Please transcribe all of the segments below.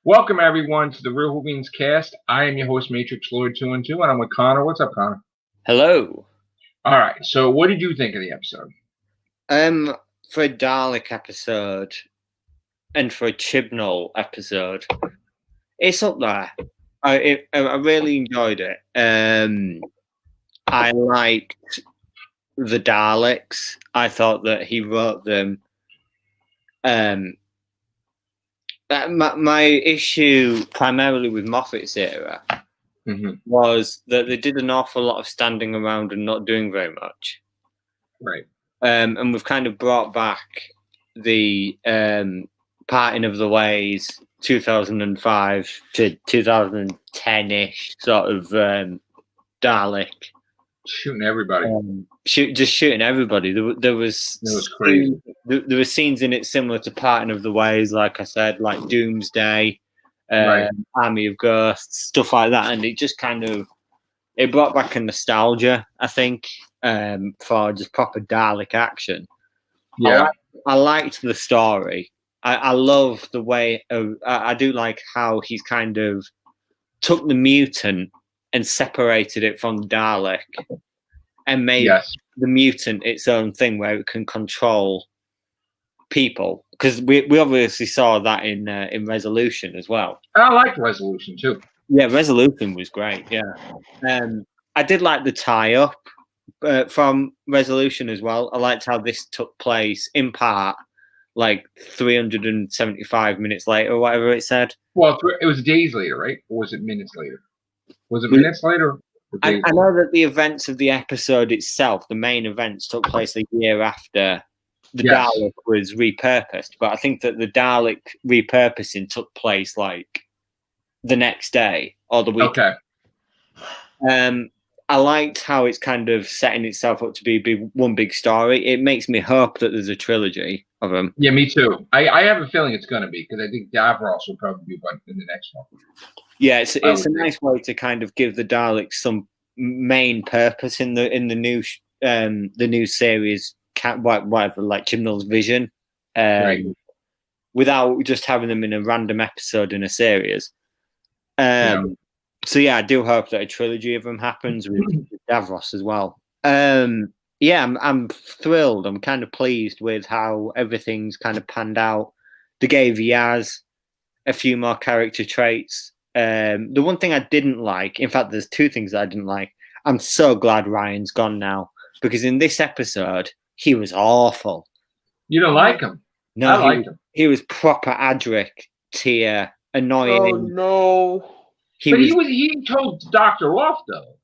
Welcome everyone to the Real Whovians cast. I am your host Matrix Lloyd 212, and I'm with Connor. What's up, Connor? Hello. All right. So, what did you think of the episode? For a Dalek episode and for a Chibnall episode, it's up there. I really enjoyed it. I liked the Daleks. I thought that he wrote them. My issue primarily with Moffat's era was that they did an awful lot of standing around and not doing very much. Right. And we've kind of brought back the parting of the ways 2005 to 2010-ish sort of Dalek. Shooting everybody. Just shooting everybody. There was crazy. There were scenes in it similar to Parting of the Ways, like I said, like Doomsday, Right. Army of Ghosts, stuff like that. And it just it brought back a nostalgia, I think, for just proper Dalek action. Yeah. I liked the story. I love the way I do like how he's kind of took the mutant and separated it from the Dalek and made the mutant its own thing where it can control people. Because we obviously saw that in Resolution as well. I liked Resolution too. Yeah, Resolution was great. Yeah, I did like the tie-up from Resolution as well. I liked how this took place in part like 375 minutes later, or whatever it said. Well, it was days later, right? Or was it minutes later? Was it minutes later? I know that the events of the episode itself, the main events, took place a year after the Dalek was repurposed. But I think that the Dalek repurposing took place like the next day or the week. Okay. I liked how it's kind of setting itself up to be one big story. It makes me hope that there's a trilogy of them. Yeah, me too. I have a feeling it's going to be, because I think Davros will probably be in the next one. Yeah, it's a nice way to kind of give the Daleks some main purpose in the new series, whatever, like Chibnall's vision, right. without just having them in a random episode in a series. So yeah, I do hope that a trilogy of them happens with Davros as well. Yeah, I'm thrilled. I'm kind of pleased with how everything's kind of panned out. They gave Yaz a few more character traits. The one thing I didn't like, in fact, there's two things I didn't like. I'm so glad Ryan's gone now, because in this episode, he was awful. You don't like him? No, I liked him. He was proper Adric tier, annoying. Oh, no. He told Doctor off, though.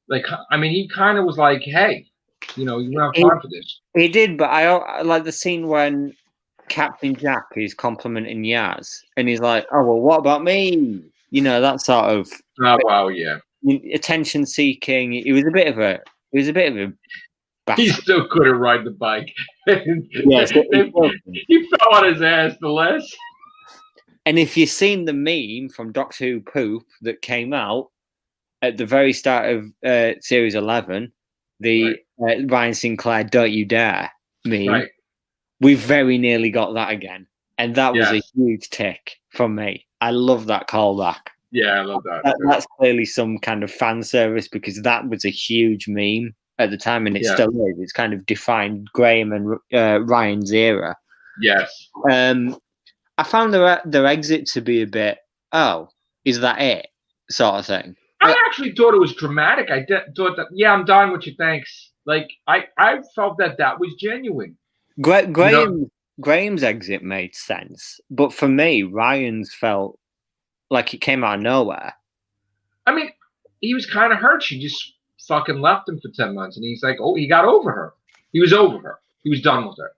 Like, I mean, he kind of was like, hey, you don't have time for this. He did, but I like the scene when Captain Jack is complimenting Yaz, and he's like, oh, well, what about me? That sort of... Oh, wow, yeah. Attention seeking. He was a bit of a bastard. He still couldn't ride the bike. Yes, he fell on his ass the less. And if you've seen the meme from Doctor Who Poop that came out at the very start of Series 11, the Ryan Sinclair "Don't You Dare" meme, we very nearly got that again. And that was a huge tick from me. I love that callback. Yeah, I love that. That's clearly some kind of fan service, because that was a huge meme at the time, and it still is. It's kind of defined Graham and Ryan's era. Yes. I found their exit to be a bit, oh, is that it? Sort of thing. I actually thought it was dramatic. I thought that, I'm done with you, thanks. Like, I felt that was genuine. Graham's exit made sense, but for me, Ryan's felt like it came out of nowhere. I mean, he was kind of hurt. She just fucking left him for 10 months, and he's like, oh, he got over her. He was over her. He was done with her.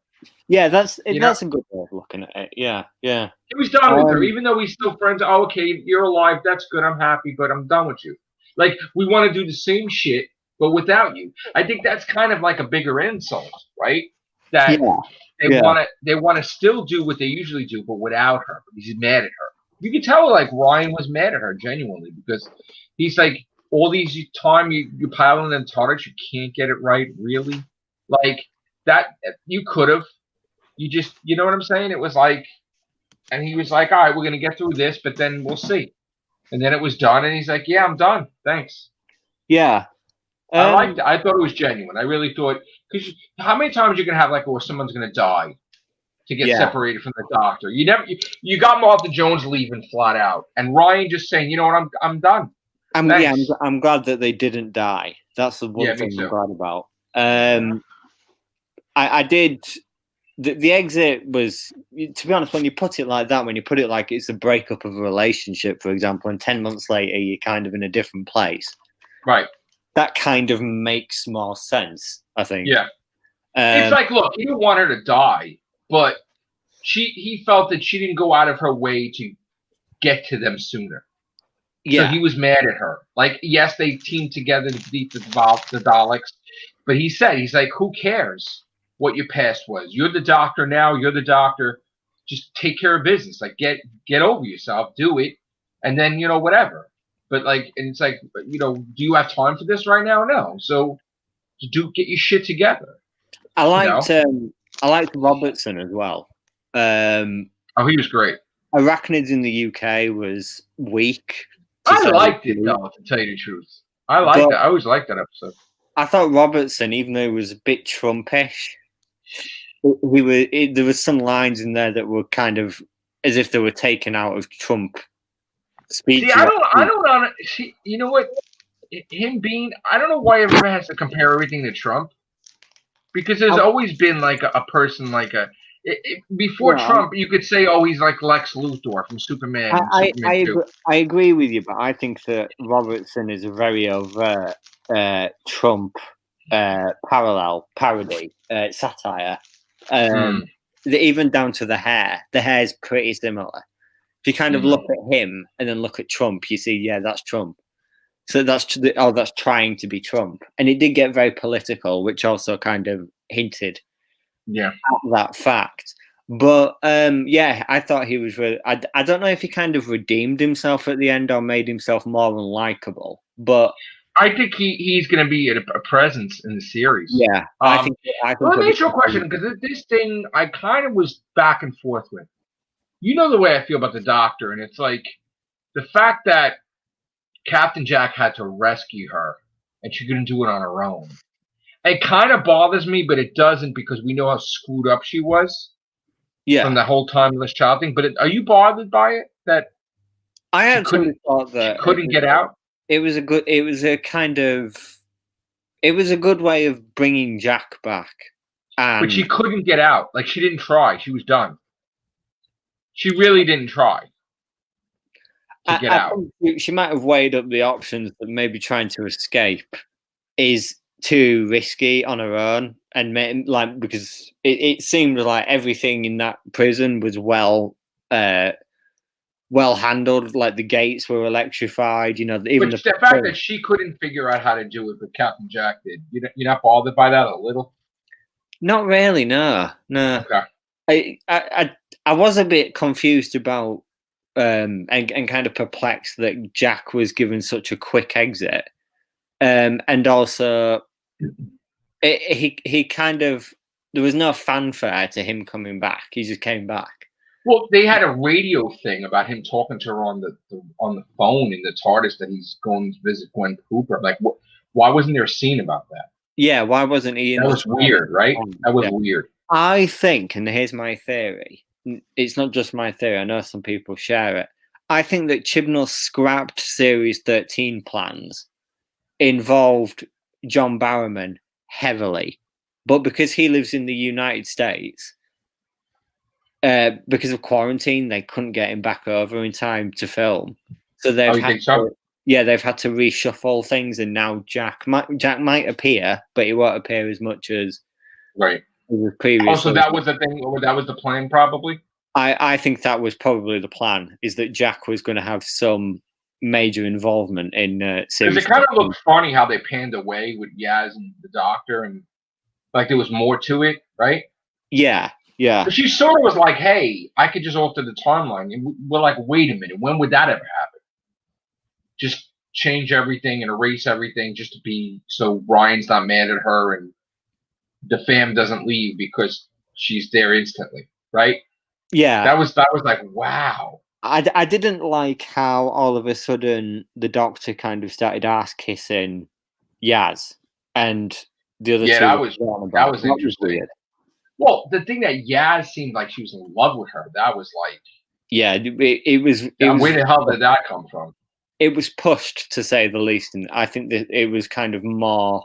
Yeah, that's a good way of looking at it. Yeah. He was done with her, even though we're still friends. Oh, okay, you're alive. That's good. I'm happy, but I'm done with you. Like, we want to do the same shit, but without you. I think that's kind of like a bigger insult, right? That they want to still do what they usually do, but without her. Because he's mad at her. You can tell, like, Ryan was mad at her genuinely, because he's like, all these time you're piling in targets, you can't get it right, really. Like, that, you could have. You know what I'm saying? It was like, And he was like, all right, we're going to get through this, but then we'll see. And then it was done, and he's like, yeah, I'm done. Thanks. Yeah. I liked it. I thought it was genuine. I really thought, because how many times you can have like, where someone's going to die to get separated from the doctor? You got Martha Jones leaving flat out, and Ryan just saying, you know what, I'm done. I'm glad that they didn't die. That's the one thing I'm glad about. I did. The exit was, to be honest, when you put it like that, when you put it like it's a breakup of a relationship, for example, and 10 months later you're kind of in a different place. Right. That kind of makes more sense, I think. Yeah. It's like, look, he didn't want her to die, but he felt that she didn't go out of her way to get to them sooner. Yeah. So he was mad at her. Like, yes, they teamed together to defeat the Daleks, but he's like, who cares what your past was? You're the doctor now. You're the doctor. Just take care of business. Like, get over yourself. Do it, and then whatever. But like, and it's like, do you have time for this right now? No. So, get your shit together. I liked Robertson as well. He was great. Arachnids in the UK was weak. I liked it though, to tell you the truth. I liked it. I always liked that episode. I thought Robertson, even though he was a bit Trumpish, there was some lines in there that were kind of as if they were taken out of Trump speech. See, I don't see. You know what? Him being, I don't know why everyone has to compare everything to Trump, because there's always been like a person like before Trump, you could say, oh, he's like Lex Luthor from Superman. I agree with you, but I think that Robertson is a very overt Trump parallel parody satire. Even down to the hair. The hair is pretty similar. If you kind of look at him and then look at Trump, you see, yeah, that's Trump. So that's trying to be Trump, and it did get very political, which also kind of hinted at that fact. But I thought he was really. I don't know if he kind of redeemed himself at the end or made himself more unlikable, but I think he's going to be a presence in the series. Yeah, I think. Let me ask you a question, because this thing I kind of was back and forth with. You know the way I feel about the Doctor, and it's like the fact that Captain Jack had to rescue her, and she couldn't do it on her own. It kind of bothers me, but it doesn't, because we know how screwed up she was. Yeah. From the whole timeless child thing. But are you bothered by it? That I actually thought that she couldn't get out. It was a good way of bringing Jack back. But she couldn't get out. Like, she didn't try. She was done. She really didn't try to get out. She might have weighed up the options that maybe trying to escape is too risky on her own, and because it seemed like everything in that prison was well handled. Like the gates were electrified. Even the fact that she couldn't figure out how to do it, but Captain Jack did. You're not bothered by that a little? Not really. No. Okay. I was a bit confused about and kind of perplexed that Jack was given such a quick exit, and also he kind of, there was no fanfare to him coming back. He just came back. Well, they had a radio thing about him talking to her on the phone in the TARDIS that he's going to visit Gwen Cooper. Like, why wasn't there a scene about that? Yeah, why wasn't he? That was weird, right? That was weird. I think, and here's my theory. It's not just my theory. I know some people share it. I think that Chibnall scrapped Series 13 plans involved John Barrowman heavily, but because he lives in the United States, because of quarantine, they couldn't get him back over in time to film. So they've had to reshuffle things, and now Jack might appear, but he won't appear as much as previously. Also, that was the thing, or that was the plan, probably. I think that was probably the plan, is that Jack was going to have some major involvement in series. Because it kind of looked funny how they panned away with Yaz and the Doctor, and like there was more to it, right? Yeah. But she sort of was like, "Hey, I could just alter the timeline," and we're like, "Wait a minute, when would that ever happen? Just change everything and erase everything just to be so Ryan's not mad at her and the fam doesn't leave because she's there instantly, right?" Yeah, that was like, wow. I didn't like how all of a sudden the Doctor kind of started ass kissing Yaz, and the other Yeah, two that were was forgotten that about. was That was interesting. weird. Well, the thing that Yaz seemed like she was in love with her, that was like, Yeah, it was where the hell did that come from? it was pushed to say the least, and I think that it was kind of more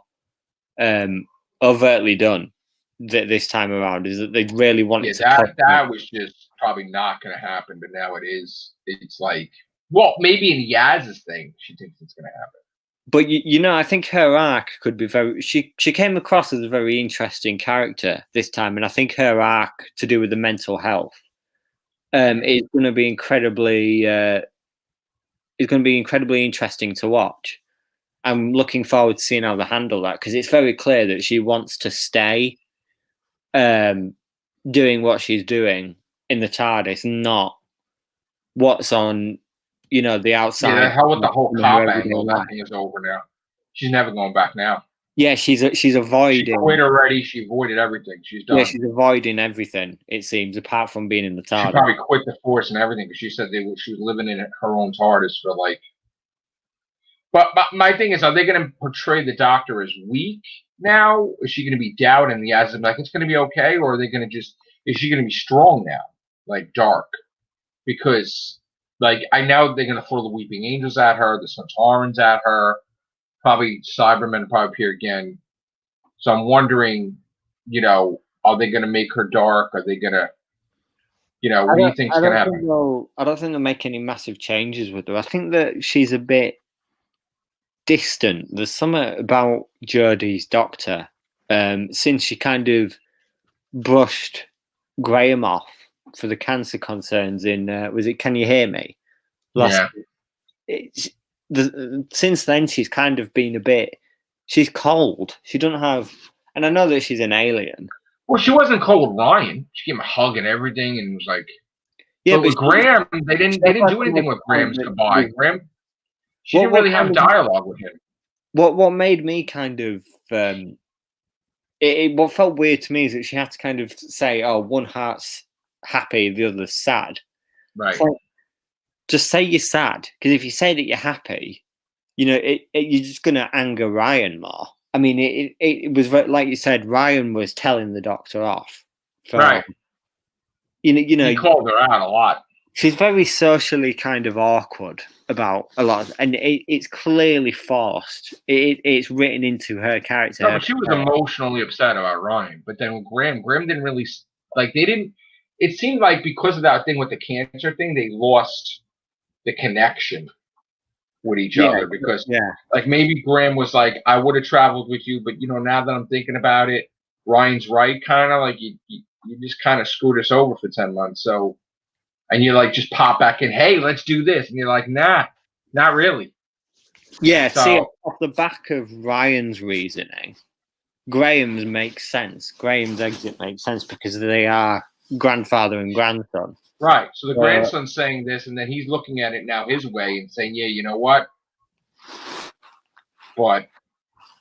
overtly done this time around. Is that they really wanted to That was just probably not going to happen, but now it is. It's like, well, maybe in Yaz's thing, she thinks it's going to happen. But you know, I think her arc could be very. She came across as a very interesting character this time, and I think her arc to do with the mental health is going to be incredibly interesting to watch. I'm looking forward to seeing how they handle that because it's very clear that she wants to stay doing what she's doing in the TARDIS, not what's on, the outside. Yeah, the hell with the whole cop angle. That thing is over now. She's never going back now. Yeah, she's avoiding. She quit already. She avoided everything. She's done. Yeah, she's avoiding everything. It seems, apart from being in the TARDIS. She probably quit the Force and everything because she said she was living in her own TARDIS for like. But my thing is, are they going to portray the Doctor as weak now? Is she going to be down and Yaz like it's going to be okay, or are they going to is she going to be strong now, like dark? Because like I know they're going to throw the Weeping Angels at her, the Centaurans at her, probably Cybermen will probably appear again. So I'm wondering, are they going to make her dark? Are they going to, what do you think is going to happen? I don't think they'll make any massive changes with her. I think that she's a bit distant. There's something about Jodie's Doctor since she kind of brushed Graham off for the cancer concerns in was it Can You Hear Me? Since then she's kind of been a bit. She's cold. She doesn't have, and I know that she's an alien. Well, she wasn't cold with Ryan. She gave him a hug and everything, and was like, yeah. But with Graham, they didn't do anything with Graham's goodbye. Graham, she didn't really have dialogue with him. What made me kind of what felt weird to me is that she had to kind of say, "Oh, one heart's happy, the other's sad." Right. So, just say you're sad, because if you say that you're happy, you're just going to anger Ryan more. I mean, it was like you said, Ryan was telling the Doctor off. Right. He called her out a lot. She's very socially kind of awkward about a lot, and it's clearly forced. It's written into her character. No, but she was emotionally upset about Ryan. But then with Graham didn't really like. They didn't. It seemed like because of that thing with the cancer thing, they lost the connection with each other because like maybe Graham was like, I would have traveled with you, but now that I'm thinking about it, Ryan's right, kind of like you just kind of screwed us over for 10 months. So, and you like just pop back in, hey, let's do this, and you're like, nah, not really. Yeah. So, see, off the back of Ryan's reasoning, Graham's makes sense. Graham's exit makes sense because they are grandfather and grandson. Right. So the grandson's saying this, and then he's looking at it now his way and saying, yeah, you know what? But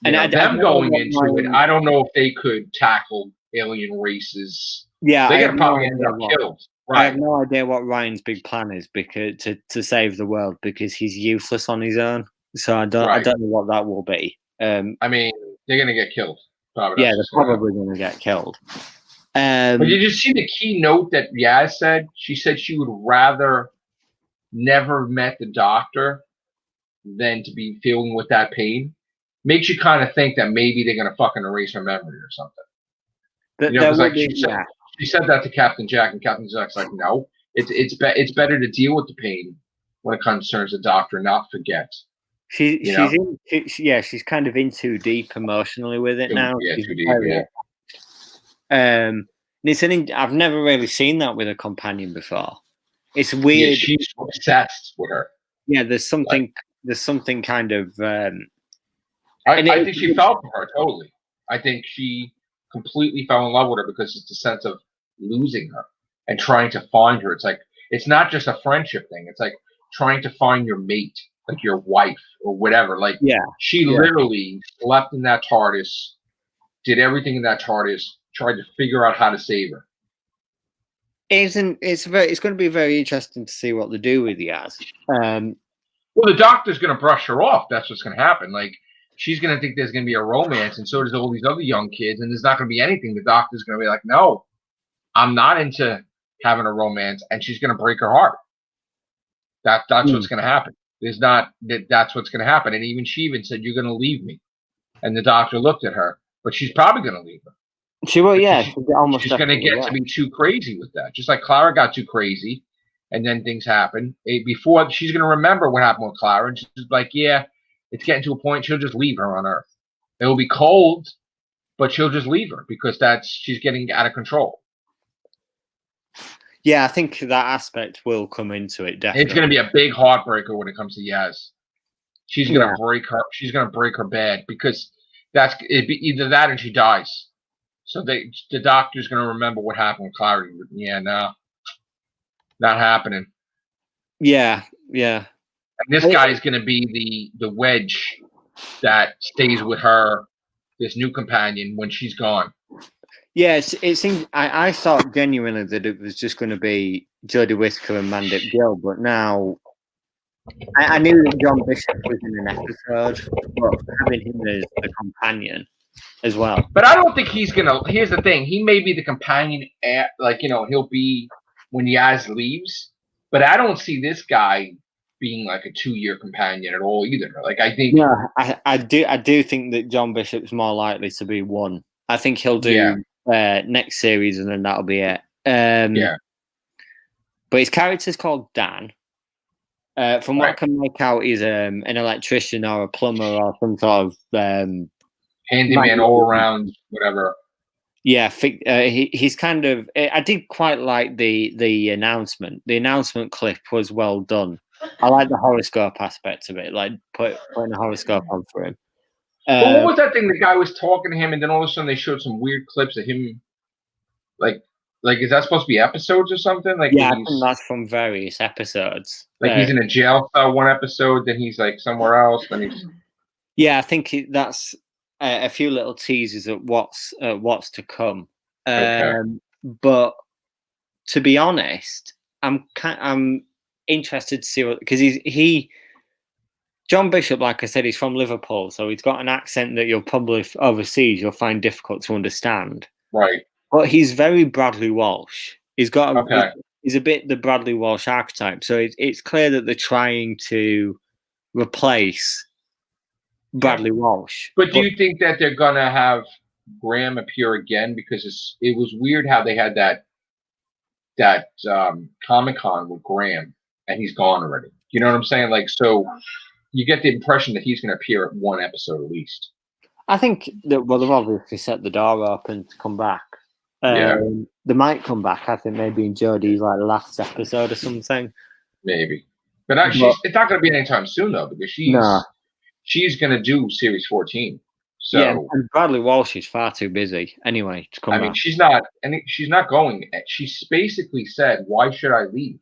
them going into it, I don't know if they could tackle alien races. Yeah, they're gonna probably end up killed. Right. I have no idea what Ryan's big plan is because to save the world because he's useless on his own. So I don't know what that will be. I mean, they're gonna get killed. Probably they're probably gonna get killed. But did you see the keynote that Yaz said? She said she would rather never met the Doctor than to be feeling with that pain. Makes you kind of think that maybe they're gonna fucking erase her memory or something. She said that to Captain Jack, and Captain Jack's like, no, it's better to deal with the pain when it concerns the Doctor, not forget. She's kind of in too deep emotionally with it now. Yeah, too deep. Yeah. I've never really seen that with a companion before. It's weird. Yeah, she's obsessed with her. Yeah, there's something kind of. I think she fell for her totally. I think she completely fell in love with her because it's the sense of losing her and trying to find her. It's like it's not just a friendship thing. It's like trying to find your mate, like your wife or whatever. Like she literally slept in that TARDIS, did everything in that TARDIS, tried to figure out how to save her. It's going to be very interesting to see what they do with Yaz. Well, the doctor's going to brush her off. That's what's going to happen. Like, she's going to think there's going to be a romance, and so does all these other young kids, and there's not going to be anything. The doctor's going to be like, no, I'm not into having a romance, and she's going to break her heart. That's what's going to happen. That's what's going to happen. And even she even said, you're going to leave me. And the doctor looked at her, but she's probably going to leave her. She will, yeah. She's going to get to be too crazy with that. Just like Clara got too crazy, and then things happen. Before, she's going to remember what happened with Clara, and she's like, yeah, it's getting to a point, she'll just leave her on Earth. It will be cold, but she'll just leave her because she's getting out of control. Yeah, I think that aspect will come into it, definitely. It's going to be a big heartbreaker when it comes to Yaz. She's going to break her. She's going to break her bad because it'd be either that or she dies. So the doctor's going to remember what happened with Clara. Yeah, no, not happening. Yeah. And this guy is going to be the wedge that stays with her, this new companion, when she's gone. Yeah, it seems. I thought genuinely that it was just going to be Jodie Whittaker and Mandip Gill, but now I knew that John Bishop was in an episode, but having him as the companion as well. But I don't think he's gonna. Here's the thing: he may be the companion, he'll be when Yaz leaves. But I don't see this guy being like a 2-year companion at all either. Like I think. Yeah, I do think that John Bishop's more likely to be one. I think he'll do next series, and then that'll be it. But his character's called Dan. From what I can make out, he's an electrician or a plumber or some sort of handyman, all around, whatever. Yeah, he's kind of. I did quite like the announcement. The announcement clip was well done. I like the horoscope aspect of it, like putting a horoscope on for him. But what was that thing? The guy was talking to him, and then all of a sudden they showed some weird clips of him. Like is that supposed to be episodes or something? Like yeah, I think that's from various episodes. Like he's in a jail cell one episode, then he's like somewhere else. Then he's. Yeah, I think that's a few little teasers of what's to come. But to be honest, I'm interested to see what, because John Bishop, like I said, he's from Liverpool, so he's got an accent that you'll probably overseas you'll find difficult to understand. Right. But he's very Bradley Walsh. He's got he's a bit the Bradley Walsh archetype. So it's clear that they're trying to replace Bradley Walsh. But do you think that they're gonna have Graham appear again? Because it was weird how they had that Comic-Con with Graham, and he's gone already. You know what I'm saying? Like, so you get the impression that he's going to appear at one episode at least. I think that they've obviously set the door open to come back. They might come back. I think maybe in Jodie's last episode or something. Maybe, but it's not going to be anytime soon though, because she's going to do series 14. So and Bradley Walsh is far too busy anyway to come back. I mean, she's not going. She basically said, "Why should I leave?"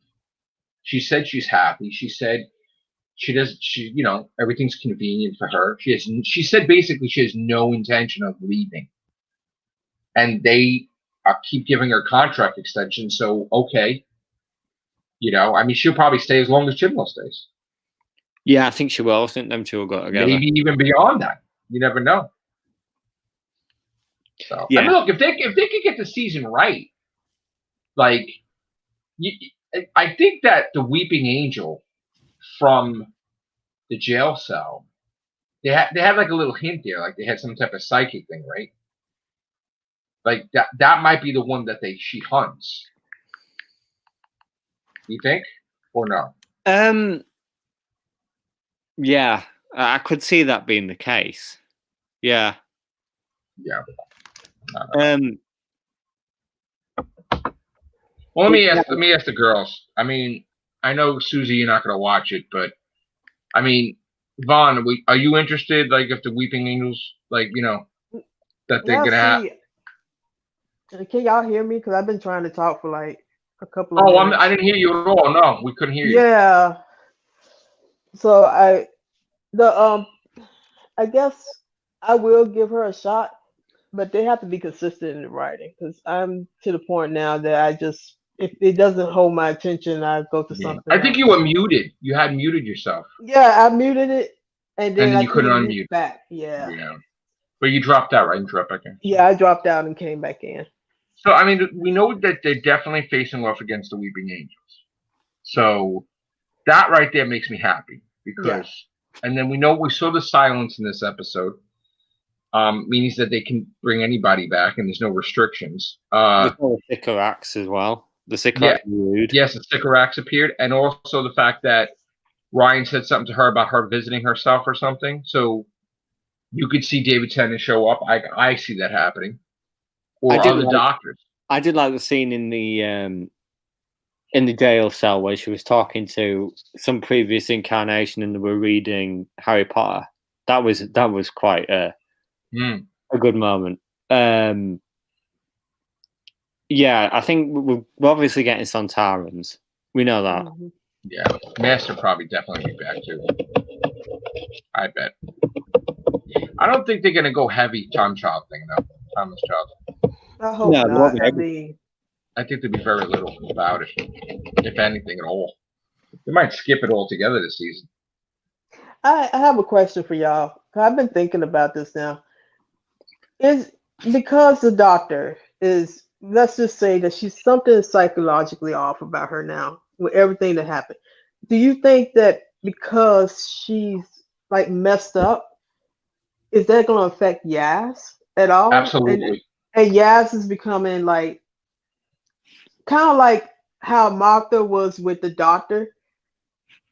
She said she's happy. She said everything's convenient for her. She said basically she has no intention of leaving, and they keep giving her contract extension. So okay, I mean, she'll probably stay as long as Chibnall stays. Yeah, I think she will. I think them two will go together. Maybe even beyond that. You never know. So I mean, look, if they could get the season right, I think that the Weeping Angel from the jail cell, they had like a little hint there, like they had some type of psychic thing, right? Like that might be the one that she hunts. You think, or no? Yeah, I could see that being the case. Yeah. Yeah. Well, let me ask the girls. I mean, I know Susie, you're not going to watch it, but I mean, Vaughn, are you interested? Like, if the Weeping Angels, that they're going to have. Can y'all hear me? Because I've been trying to talk for like a couple of minutes. I didn't hear you at all. No, we couldn't hear you. Yeah. So I guess I will give her a shot, but they have to be consistent in the writing, because I'm to the point now that if it doesn't hold my attention, I go to Yeah. something I think else. you were muted. You had muted yourself, Yeah, I muted it, and and then then I you couldn't couldn't mute unmute. back. Yeah, Yeah. But you dropped out, right? You dropped back in. yeah, I dropped out and came back in. So I mean, we know that they're definitely facing off against the Weeping Angels. So that right there makes me happy Yeah, because, and then we saw the silence in this episode, means that they can bring anybody back and there's no restrictions. There's all the Sycorax as well. The Yeah, Sycorax rude. yes, the Sycorax appeared, and also the fact that Ryan said something to her about her visiting herself or something. So you could see David Tennant show up. I see that happening, or other doctors. I did like the scene in the jail cell where she was talking to some previous incarnation and they were reading Harry Potter. That was quite a good moment. Yeah, I think we're obviously getting Sontarans. We know that. Mm-hmm. Yeah, Master probably definitely be back too. I bet. I don't think they're gonna go heavy time child thing though. Timeless child. I hope not. I think there'd be very little about it, if anything at all. They might skip it altogether this season. I have a question for y'all. I've been thinking about this now. Is because the doctor is, let's just say that she's something psychologically off about her now with everything that happened. Do you think that because she's like messed up, is that going to affect Yaz at all? Absolutely. And Yaz is becoming like kind of like how Martha was with the doctor.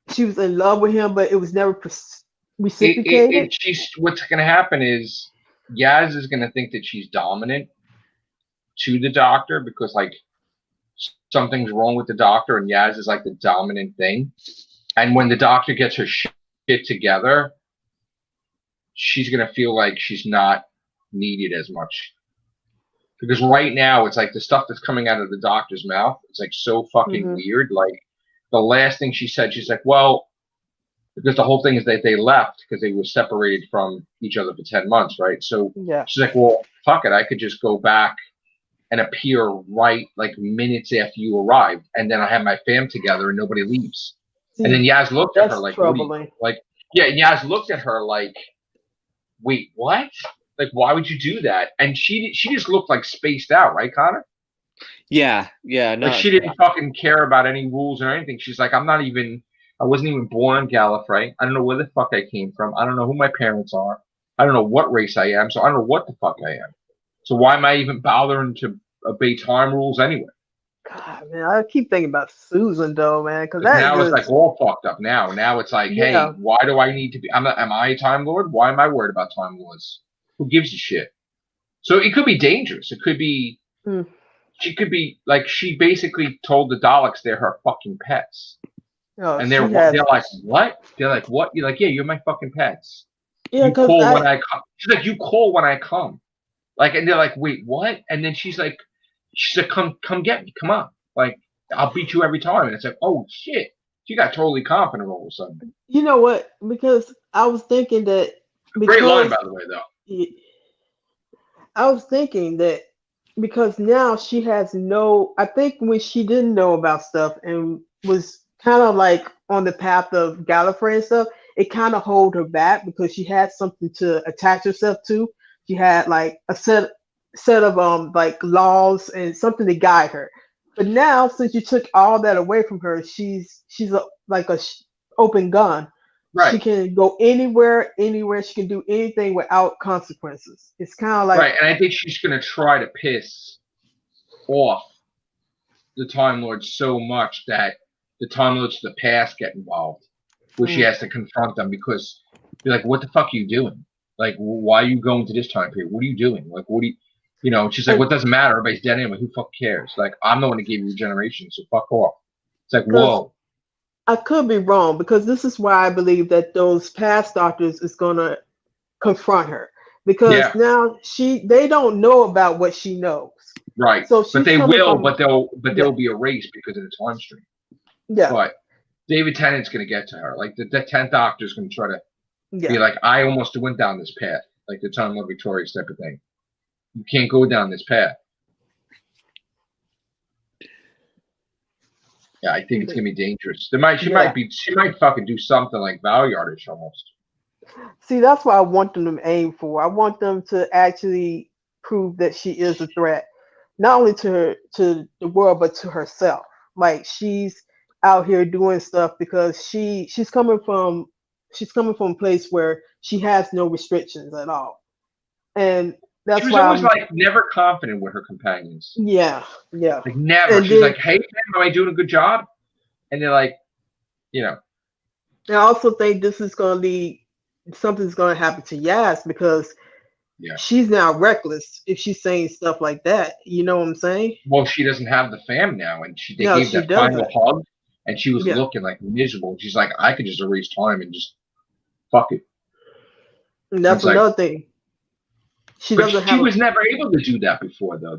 She was in love with him, but it was never reciprocated. What's going to happen is Yaz is going to think that she's dominant to the doctor because like something's wrong with the doctor, and Yaz is like the dominant thing. And when the doctor gets her shit together, she's going to feel like she's not needed as much. Because right now, it's like the stuff that's coming out of the doctor's mouth, it's like so fucking weird. Like the last thing she said, she's like, well, because the whole thing is that they left because they were separated from each other for 10 months, right? So she's like, well, fuck it. I could just go back and appear right like minutes after you arrived. And then I have my fam together and nobody leaves. And then Yaz looked at her like, Yaz looked at her like, wait, what? Like, why would you do that? And she just looked like spaced out, right, Connor? Yeah. No, like she didn't fucking care about any rules or anything. She's like, I wasn't even born on Gallifrey. I don't know where the fuck I came from. I don't know who my parents are. I don't know what race I am. So I don't know what the fuck I am. So why am I even bothering to obey time rules anyway? God, man, I keep thinking about Susan though, man, because it's like all fucked up now. Now it's like, hey, why do I need to be? Am I a Time Lord? Why am I worried about Time Lords? Who gives a shit? So it could be dangerous. It could be. She could be like she basically told the Daleks they're her fucking pets, and they're like, what? They're like, what? You're like, yeah, you're my fucking pets. Yeah, you call when I come. She's like, you call when I come. Like, and they're like, wait, what? And then she's like, come get me, come on. Like, I'll beat you every time. And it's like, oh shit, she got totally confident all of a sudden. You know what? Because I was thinking that. Great line, by the way, though. I was thinking that because now she has I think when she didn't know about stuff and was kind of like on the path of Gallifrey and stuff, it kind of hold her back because she had something to attach herself to. She had like a set of like laws and something to guide her. But now, since you took all that away from her, she's like a open gun. Right. She can go anywhere. She can do anything without consequences. It's kind of like right. And I think she's gonna try to piss off the Time Lords so much that the Time Lords of the past get involved, where she has to confront them because they're like, "What the fuck are you doing? Like, why are you going to this time period? What are you doing? Like, what do you?" You know, she's like, "What doesn't matter? Everybody's dead anyway. Who fuck cares? Like, I'm the one that gave you regeneration, so fuck off." It's like, whoa. I could be wrong because this is why I believe that those past doctors is gonna confront her because now they don't know about what she knows. Right. So but they will, but they'll be erased because of the time stream. Yeah. But David Tennant's gonna get to her. Like the 10th Doctor's gonna try to be like, I almost went down this path, like the Time Lord Victorious type of thing. You can't go down this path. Yeah, I think it's gonna be dangerous. She might fucking do something like Valyardish almost. See, that's what I want them to aim for. I want them to actually prove that she is a threat, not only to the world, but to herself. Like she's out here doing stuff because she's coming from a place where she has no restrictions at all, and She that's was why always I'm. like never confident with her companions. Yeah, yeah. Like never. And She's then like, "Hey, man, am I doing a good job?" And they're like, you know, I also think this is going to be something's going to happen to Yas because yeah. she's now reckless if she's saying stuff like that. You know what I'm saying? Well, she doesn't have the fam now, and they No, gave she that final doesn't. hug, and she was Yeah, looking like miserable. She's like, "I could just erase time and just fuck it." and And that's it's like, another thing. She but doesn't she have a was never able to do that before, though.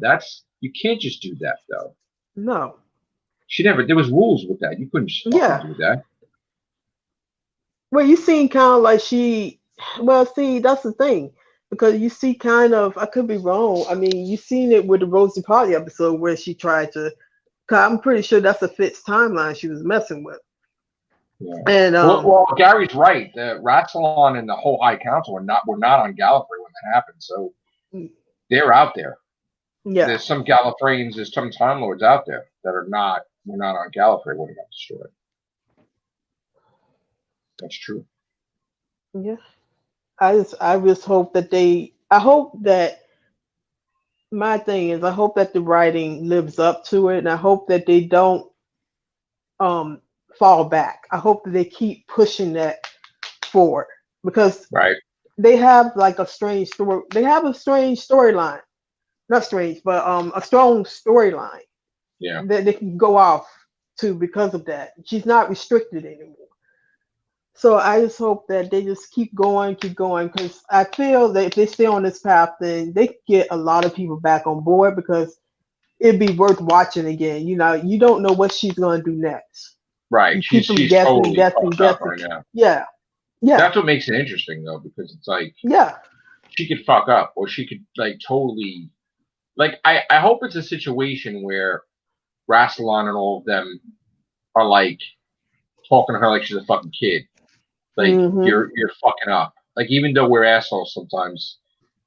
You can't just do that, though. no. She never. There was rules with that. You couldn't just fucking Yeah. do that. Well, you seem kind of like she. Well, see, that's the thing because you see kind of. I could be wrong. I mean, you seen it with the Rosie Party episode where she tried to. Cause I'm pretty sure that's a fixed timeline she was messing with. Yeah. And Well, Gary's right. The Ratsalon and the whole High Council were not on Gallifrey when that happened, so they're out there. yeah, There's some Gallifreyans, there's some Time Lords out there that are not. We're not on Gallifrey when it got destroyed. That's true. yeah. I just hope that they. I hope that my thing is I hope that the writing lives up to it, and I hope that they don't um fall back. I hope that they keep pushing that forward because Right. they have like a strange story. They have a strange storyline, not strange, but a strong storyline Yeah. that they can go off to because of that. She's not restricted anymore. So I just hope that they just keep going, because I feel that if they stay on this path, then they get a lot of people back on board because it'd be worth watching again. You know, you don't know what she's gonna do next. Right. You keep them She's guessing and totally guessing and fucked up guessing. right now. Yeah, yeah, That's what makes it interesting though, because it's like yeah. she could fuck up or she could like totally like I hope it's a situation where Rassilon and all of them are like talking to her like she's a fucking kid. Like Mm-hmm. you're fucking up. Like even though we're assholes sometimes,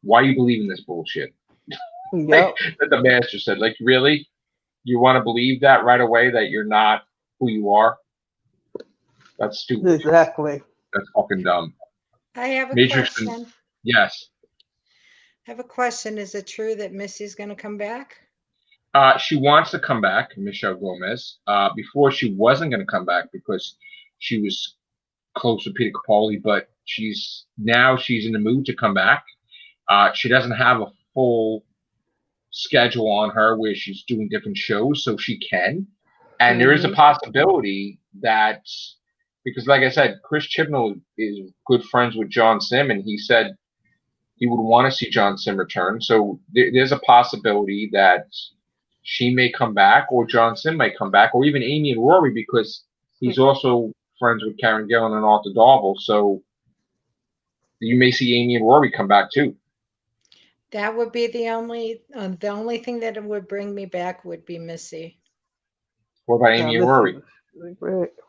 why you believe in this bullshit? Yep. Like that the master said, like really? You want to believe that right away that you're not who you are? That's stupid. Exactly. That's fucking dumb. I have a Matrix question. Yes. I have a question. Is it true that Missy's going to come back? She wants to come back, Michelle Gomez. Before she wasn't going to come back because she was close with Peter Capaldi, but she's in the mood to come back. She doesn't have a full schedule on her where she's doing different shows, so she can. And there is a possibility that, because like I said, Chris Chibnall is good friends with John Sim, and he said he would want to see John Sim return. So there's a possibility that she may come back, or John Sim may come back, or even Amy and Rory, because he's also friends with Karen Gillan and Arthur Darvill. So you may see Amy and Rory come back too. That would be the only thing that would bring me back would be Missy. What about Amy and Rory?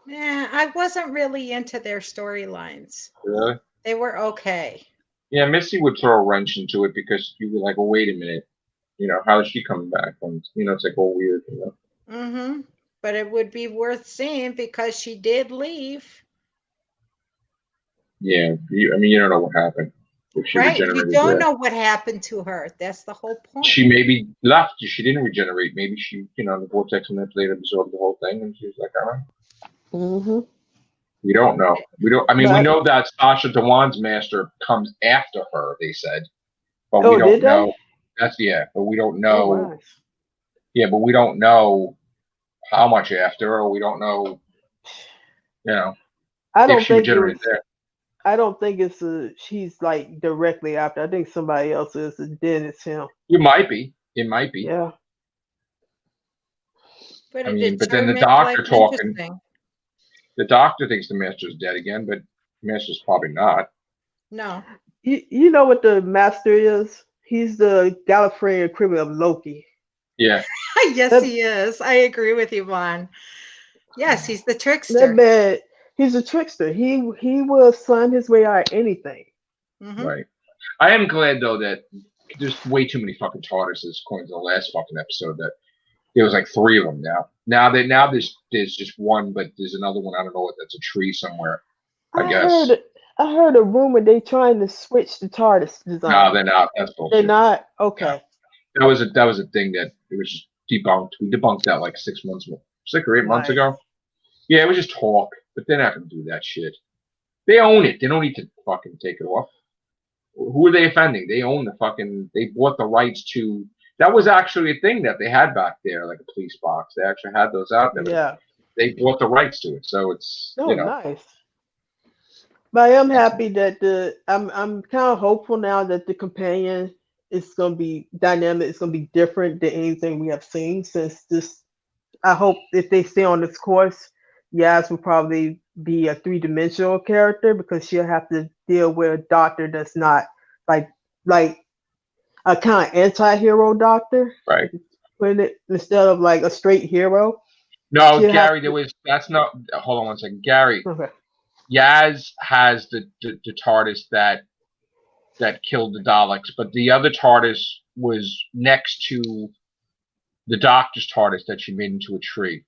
Yeah, I wasn't really into their storylines. Really? They were okay. Yeah, Missy would throw a wrench into it because you were like, well, wait a minute. You know, how is she coming back? And, it's like all weird, Mm-hmm. But it would be worth seeing because she did leave. Yeah, you don't know what happened. If she Right, you regenerated don't there. know what happened to her. That's the whole point. She maybe left. She didn't regenerate. Maybe she, the vortex manipulator absorbed the whole thing, and she was like, all right. Mm-hmm. We don't know. We know that Sasha Dewan's master comes after her. They said, but we don't know. But we don't know. Oh, wow. Yeah, but we don't know how much after, or we don't know. I don't if she regenerated there. I don't think she's like directly after. I think somebody else is, and then it's him. It might be. Yeah. But but then the doctor talking. The doctor thinks the master's dead again, but the master's probably not. No. You know what the master is? He's the Gallifreyan equivalent of Loki. Yeah. Yes, he is. I agree with you, Vaughn. Yes, he's the That trickster. man, he's a trickster. He will slime his way out of anything. Mm-hmm. Right. I am glad though that there's way too many fucking TARDISes according to the last fucking episode. That there was like 3 of them now. Now there's just one, but there's another one. I don't know what. That's a tree somewhere. I I guess. heard I heard a rumor they trying to switch the TARDIS No, design. they're not. That's They're bullshit. not Yeah. okay. That was a thing that it was just debunked. We debunked that like 6 months, 6 or 8 months Nice. ago. Yeah, it was just talk, but they're not gonna do that shit. They own it. They don't need to fucking take it off. Who are they offending? They own the fucking. They bought the rights to. That was actually a thing that they had back there, like a police box. They actually had those out there. Yeah. They bought the rights to it, so it's Oh, nice. But I am happy that I'm kind of hopeful now that the companion is going to be dynamic. It's going to be different than anything we have seen since this. I hope if they stay on this course, Yaz will probably be a 3-dimensional character because she'll have to deal with a doctor that's not like a kind of anti-hero doctor. right. When it instead of like a straight hero. No, She'll Gary, have that's not. Hold on one second, Gary. Okay. Yaz has the TARDIS that killed the Daleks, but the other TARDIS was next to the Doctor's TARDIS that she made into a tree,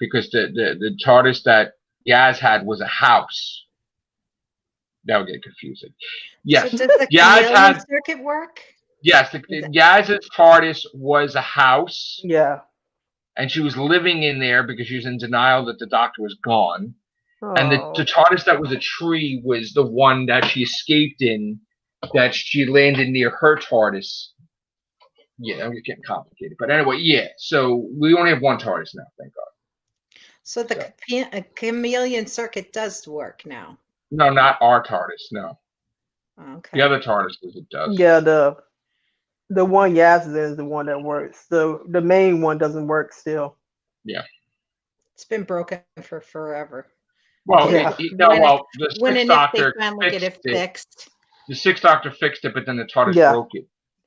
because the TARDIS that Yaz had was a house. That would get confusing. Yes, So does the Yaz chameleon had. circuit work? Yes, Yaz's TARDIS was a house, Yeah. and she was living in there because she was in denial that the Doctor was gone. Oh. And the TARDIS that was a tree was the one that she escaped in, that she landed near her TARDIS. Yeah, I'm getting complicated. But anyway, yeah. So we only have one TARDIS now, thank God. So the chameleon circuit does work now. No, not our TARDIS, no. Okay. The other TARDIS it does. Yeah, the one Yaz is the one that works. The main one doesn't work still. Yeah. It's been broken for forever. Well, Yeah. the When Sixth and if they Doctor finally get it fixed it. fixed. The Sixth Doctor fixed it, but then the TARDIS Yeah. broke it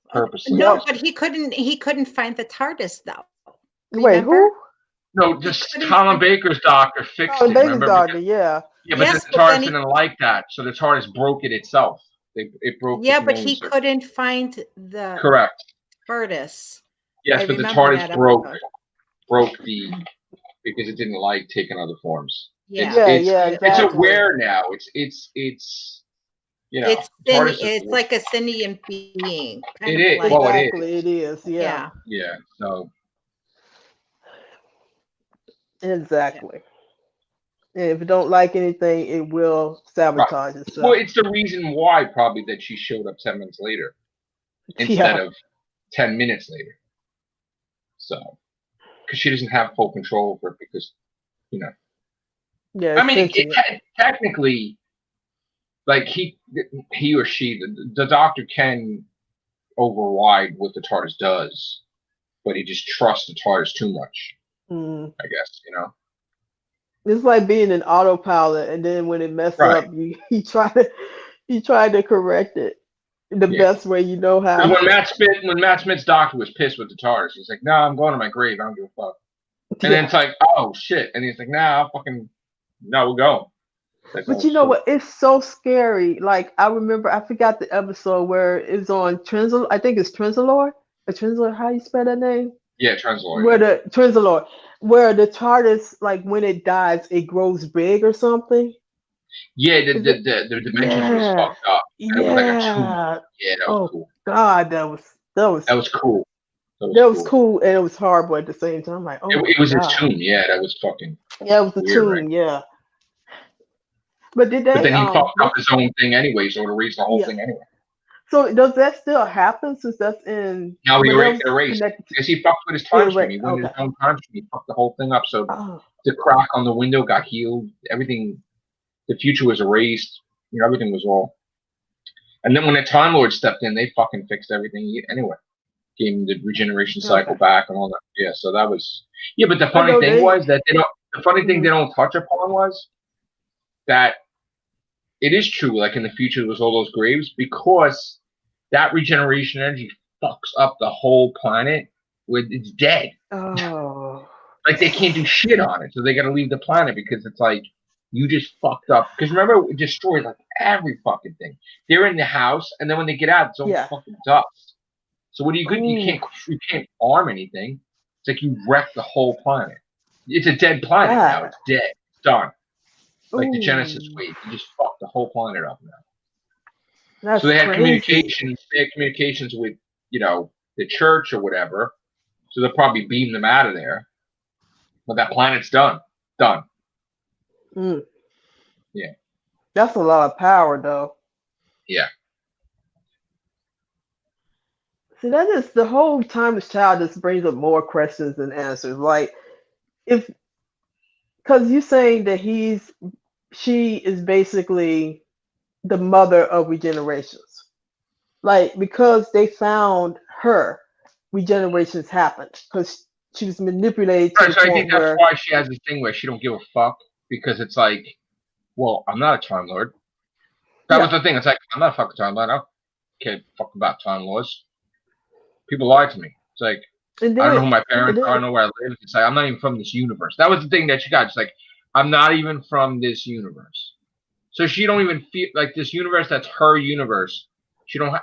purposely. No, Yep. but he couldn't find the TARDIS though. Wait, Remember? who? No, just Colin Baker's Doctor fixed Oh, it. Baker's Remember? Doctor, yeah. Yeah, but Yes, the but TARDIS then he- didn't like that, so the TARDIS broke it itself. It broke. Yeah, the but chameleon he circuit. couldn't find the Correct. TARDIS. Yes, I but the remember TARDIS that broke episode. the because it didn't like taking other forms. Yeah. It's exactly. aware now. It's you know. It's like a sentient being. It is. Like, Well, it is. Exactly, it is. Yeah. Yeah. So Exactly. And if it don't like anything, it will sabotage itself. well, it's the reason why probably that she showed up 10 minutes later instead of 10 minutes later. So, because she doesn't have full control over it, because Yeah. I mean, technically, like he or she, the Doctor can override what the TARDIS does, but he just trusts the TARDIS too much. I guess It's like being an autopilot, and then when it messes up, you try to correct it the best way you know how. When Matt Smith's Doctor was pissed with the TARDIS, he's like, "No, I'm going to my grave. I don't give a fuck." And then it's like, "Oh shit!" And he's like, "Nah, no, we'll go." Like, but you know what? It's so scary. Like I remember, I forgot the episode where it's on Trenzalore. I think it's Trenzalore. Trenzalore. How you spell that name? Yeah, Trenzalore. Where the Trenzalore, where the TARDIS, like when it dies, it grows big or something. Yeah, the dimensions was fucked up. Yeah. It was like a tomb. Yeah, that was cool. God, that was cool. That was cool, and it was horrible at the same time. Like, it was a tomb. Yeah, that was fucking. Yeah, it was a tomb. Right? Yeah. But did they? But then he fucked up his own thing anyway, so it erased the whole thing anyway. So does that still happen since that's in? Now he erased because he fucked with his time stream. He went in his own time stream. He fucked the whole thing up. So the crack on the window got healed. Everything, the future was erased. Everything was all. And then when the Time Lord stepped in, they fucking fixed everything anyway. Gave him the regeneration cycle back and all that. Yeah, so that was. Yeah, but the funny thing was that they don't. The funny thing they don't touch upon was that it is true. Like in the future, there was all those graves because that regeneration energy fucks up the whole planet when it's dead. Oh. like they can't do shit on it, so they got to leave the planet because it's like you just fucked up. Because remember, it destroyed like every fucking thing. They're in the house, and then when they get out, it's all fucking dust. So what do you good? You can't arm anything. It's like you wrecked the whole planet. It's a dead planet now. It's dead. It's done. Like the Genesis wave, you just fucked the whole planet up now. That's so they had crazy. communications. They had communications with the church or whatever. So they'll probably beam them out of there. But that planet's done. Done. Yeah. That's a lot of power, though. Yeah. See, that is the whole Timeless Child just brings up more questions than answers. Like, because you're saying that she is basically the mother of regenerations. Like, because they found her, regenerations happened because she was manipulated to the So I point think that's where why she has this thing where she don't give a fuck, because it's like, well, I'm not a Time Lord. That was the thing. It's like, I'm not a fucking Time Lord. I don't care fuck about Time Lords. People lie to me. It's like, I don't know who my parents are. I don't know where I live. It's like, I'm not even from this universe. That was the thing that she got. It's like, I'm not even from this universe. So she don't even feel like this universe. That's her universe. She don't.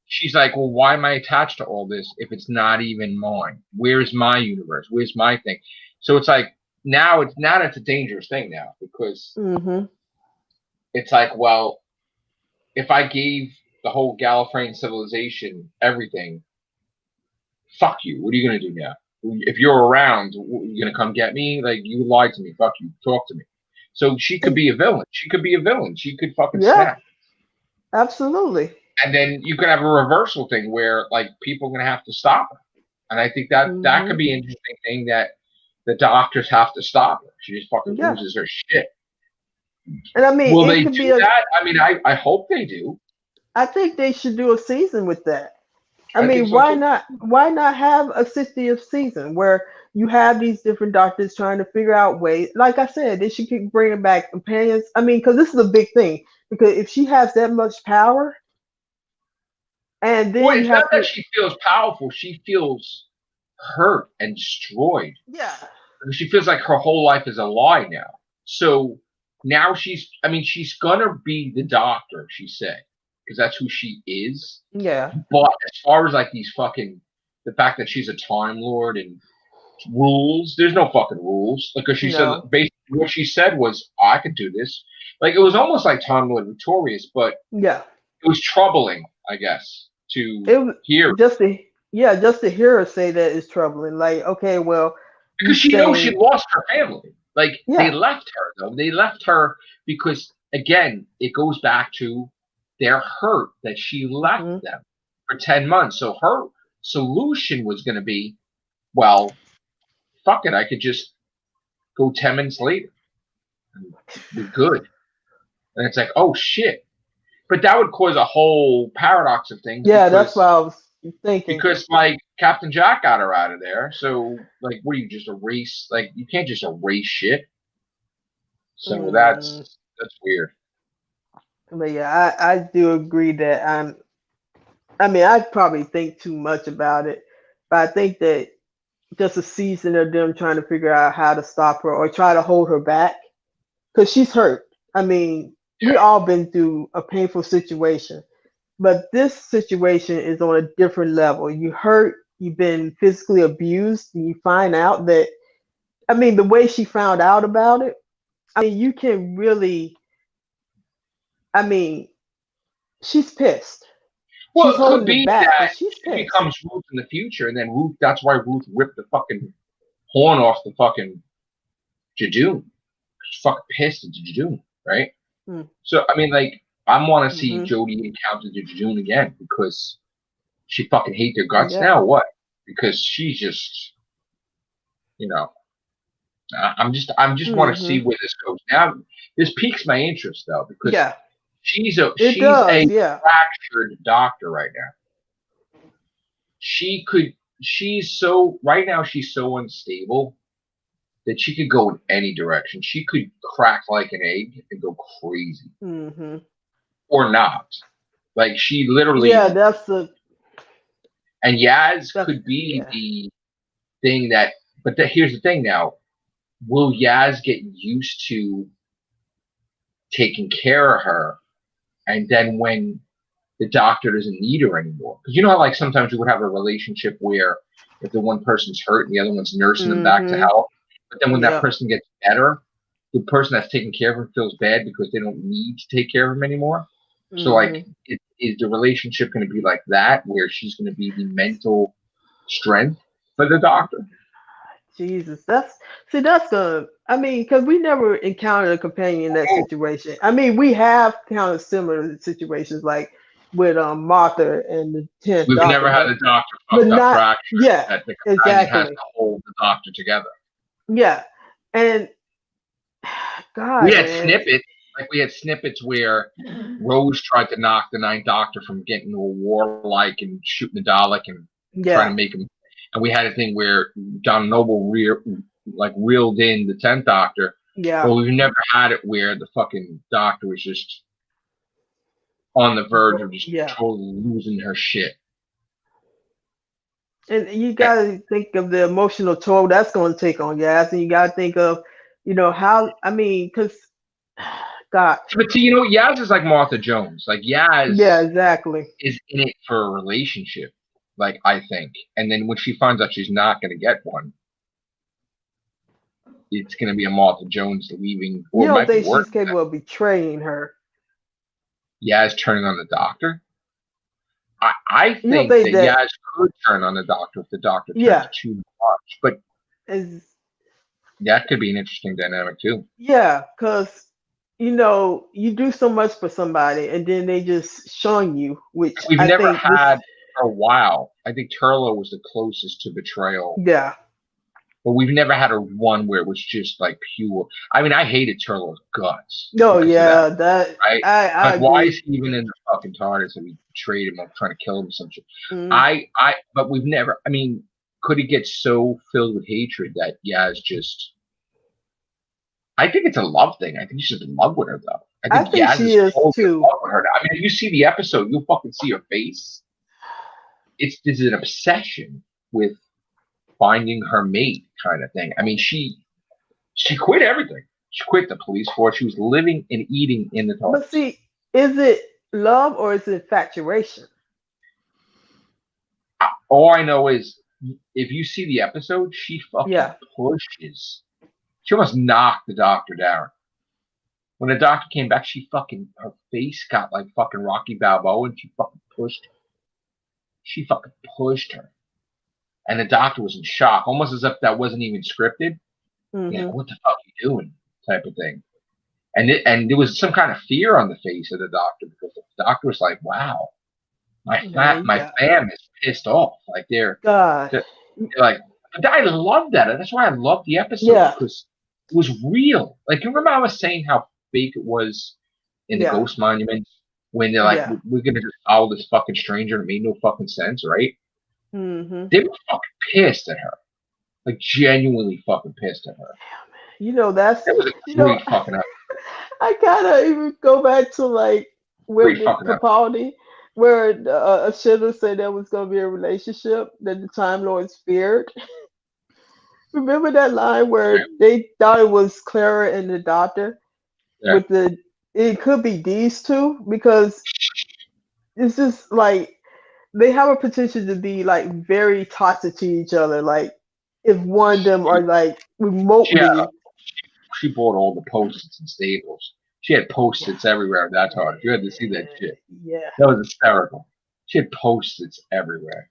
She's like, well, why am I attached to all this if it's not even mine? Where's my universe? Where's my thing? So it's like now it's a dangerous thing now, because it's like, well, if I gave the whole Gallifreyan civilization everything, fuck you. What are you gonna do now? If you're around, you gonna come get me? Like, you lied to me. Fuck you. Talk to me. So she could be a villain. She could be a villain. She could fucking snap. Absolutely. And then you could have a reversal thing where like people are gonna have to stop her. And I think that could be an interesting thing, that the doctors have to stop her. She just fucking loses her shit. And I mean, will they do that? I mean, I hope they do. I think they should do a season with that. I mean, why not? Why not have a 60th season where you have these different doctors trying to figure out ways? Like I said, they should keep bringing back companions. I mean, because this is a big thing. Because if she has that much power, and then it's not that she feels powerful. She feels hurt and destroyed. Yeah. She feels like her whole life is a lie now. So now she's gonna be the Doctor, she said, because that's who she is. Yeah. But as far as like the fact that she's a Time Lord and rules, there's no fucking rules. Because she said, basically what she said was, I could do this. Like, it was almost like Time Lord Victorious, but it was troubling, I guess, to hear. Just to hear her say that is troubling. Like, okay, well, because she knows she lost her family. Like, they left her, though. They left her because, again, it goes back to they're hurt that she left them for 10 months. So her solution was going to be, well, fuck it. I could just go 10 minutes later and be good. And it's like, oh, shit. But that would cause a whole paradox of things. Yeah, that's what I was thinking. Because, like, Captain Jack got her out of there. So, like, what do you just erase? Like, you can't just erase shit. So that's weird. But yeah, I do agree that I probably think too much about it. But I think that just a season of them trying to figure out how to stop her or try to hold her back. Because she's hurt. I mean, we all been through a painful situation. But this situation is on a different level. You hurt, you've been physically abused, and you find out that, I mean, the way she found out about it, I mean, you can really, I mean, she's pissed. Well, she's it could be back, that she's it becomes Ruth in the future, and then Ruth, that's why Ruth ripped the fucking horn off the fucking Jadoon. She's fucking pissed at Jadoon, right? So, I mean, like, I want to see Jodie encounter the Jadoon again, because she fucking hates their guts. Now what? Because she's just, I'm just want to see where this goes. Now, this piques my interest, though, because she's a fractured doctor right now. Right now she's so unstable that she could go in any direction. She could crack like an egg and go crazy. Or not. Like, she literally... Yeah, that's the... And Yaz could be the thing that But here's the thing now. Will Yaz get used to taking care of her, and then when the doctor doesn't need her anymore? Because you know how like sometimes you would have a relationship where if the one person's hurt and the other one's nursing them back to health, but then when that person gets better, the person that's taking care of him feels bad because they don't need to take care of him anymore. So like, is the relationship going to be like that, where she's going to be the mental strength for the doctor? Jesus, that's I mean, because we never encountered a companion in that situation. I mean, we have encountered similar situations like with Martha and the 10th We've Doctor, never had a doctor fucked up fracture that the companion has to hold the doctor together. Yeah, and God, we had snippets. Like we had snippets where Rose tried to knock the 9th Doctor from getting to a warlike and shooting the Dalek and trying to make him. And we had a thing where John Noble reeled in the 10th Doctor. Yeah. But we've never had it where the fucking Doctor was just on the verge of just totally losing her shit. And you got to think of the emotional toll that's going to take on Yaz, and you got to think of, how, I mean, because, God. But see, Yaz is like Martha Jones. Like Yaz exactly. is in it for a relationship, like I think. And then when she finds out she's not going to get one, it's going to be a Martha Jones leaving. You don't think she's capable of betraying her? Yaz turning on the Doctor? I think that Yaz could turn on the Doctor if the Doctor turns too much. But that could be an interesting dynamic too. Yeah, because you do so much for somebody and then they just shun you, which we've never had for a while. I think Turlo was the closest to betrayal. Yeah. But we've never had one where it was just like pure. I mean, I hated Turlo's guts. No, yeah, that right. I why is he even in the fucking TARDIS and we betrayed him, like trying to kill him or some shit? But we've never. I mean, could he get so filled with hatred that Yaz just? I think it's a love thing. I think he's just in love with her, though. I think Yaz she is too. in love with her. I mean, if you see the episode, you'll fucking see her face. This is an obsession with finding her mate, kind of thing. I mean, she quit everything. She quit the police force. She was living and eating in the TARDIS. But see, is it love or is it infatuation? All I know is, if you see the episode, she fucking pushes. She almost knocked the Doctor down. When the Doctor came back, her face got like fucking Rocky Balboa, and she fucking pushed her. She fucking pushed her. And the Doctor was in shock, almost as if that wasn't even scripted. What the fuck are you doing? Type of thing. And there was some kind of fear on the face of the Doctor, because the Doctor was like, wow, my fam is pissed off. Like they're like, I love that. That's why I love the episode, because it was real. Like, you remember I was saying how fake it was in the Ghost Monument, when they're like, we're gonna just follow this fucking stranger, and it made no fucking sense, right? They were fucking pissed at her, like genuinely fucking pissed at her. That was a great fucking episode. I gotta even go back to like with Capaldi, where a shitter said there was gonna be a relationship that the Time Lords feared. Remember that line where they thought it was Clara and the Doctor? With it could be these two, because it's just like they have a potential to be like very toxic to each other. Like if one of them are like remotely. She bought all the post-its and staples. She had post-its everywhere in that TARDIS. You had to see that shit. Yeah. That was hysterical. She had post-its everywhere.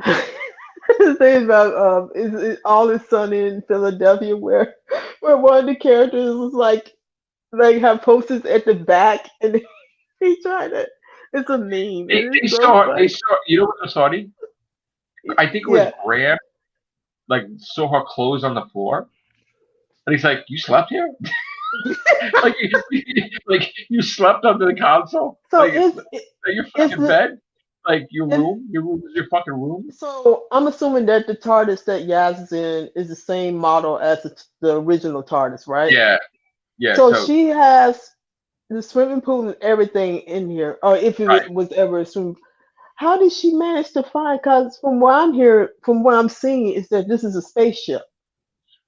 The thing about is All Is Sunny in Philadelphia, where one of the characters was like have post-its at the back, and he tried to. It's a meme. They saw. You know what was funny? I think it was Graham. Like, saw her clothes on the floor, and he's like, "You slept here? like you slept under the console? So like, your fucking bed? Like your room? Your room is your fucking room?" So I'm assuming that the TARDIS that Yaz is in is the same model as the original TARDIS, right? Yeah. Yeah. So she has the swimming pool and everything in here, or if it was ever a swimming. how did she manage to find? Because from what I'm hearing, from what I'm seeing, is that this is a spaceship.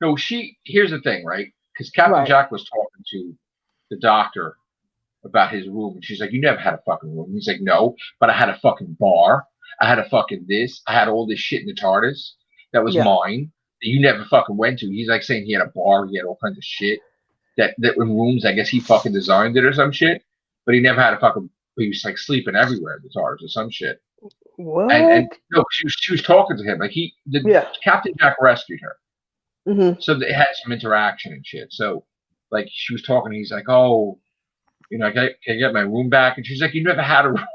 No, here's the thing, right? Because Captain Right. Jack was talking to the doctor about his room, and she's like, "You never had a fucking room." He's like, "No, but I had a fucking bar. I had a fucking this. I had all this shit in the TARDIS that was Yeah. mine that you never fucking went to." He's like saying he had a bar, he had all kinds of shit that in rooms. I guess he fucking designed it or some shit, but he never had a fucking. He was like sleeping everywhere in the TARDIS or some shit. And What? no, she was talking to him like the Yeah. Captain Jack rescued her, Mm-hmm. so they had some interaction and shit. So like she was talking, he's like, "Oh, can I get my room back?" And she's like, "You never had a room."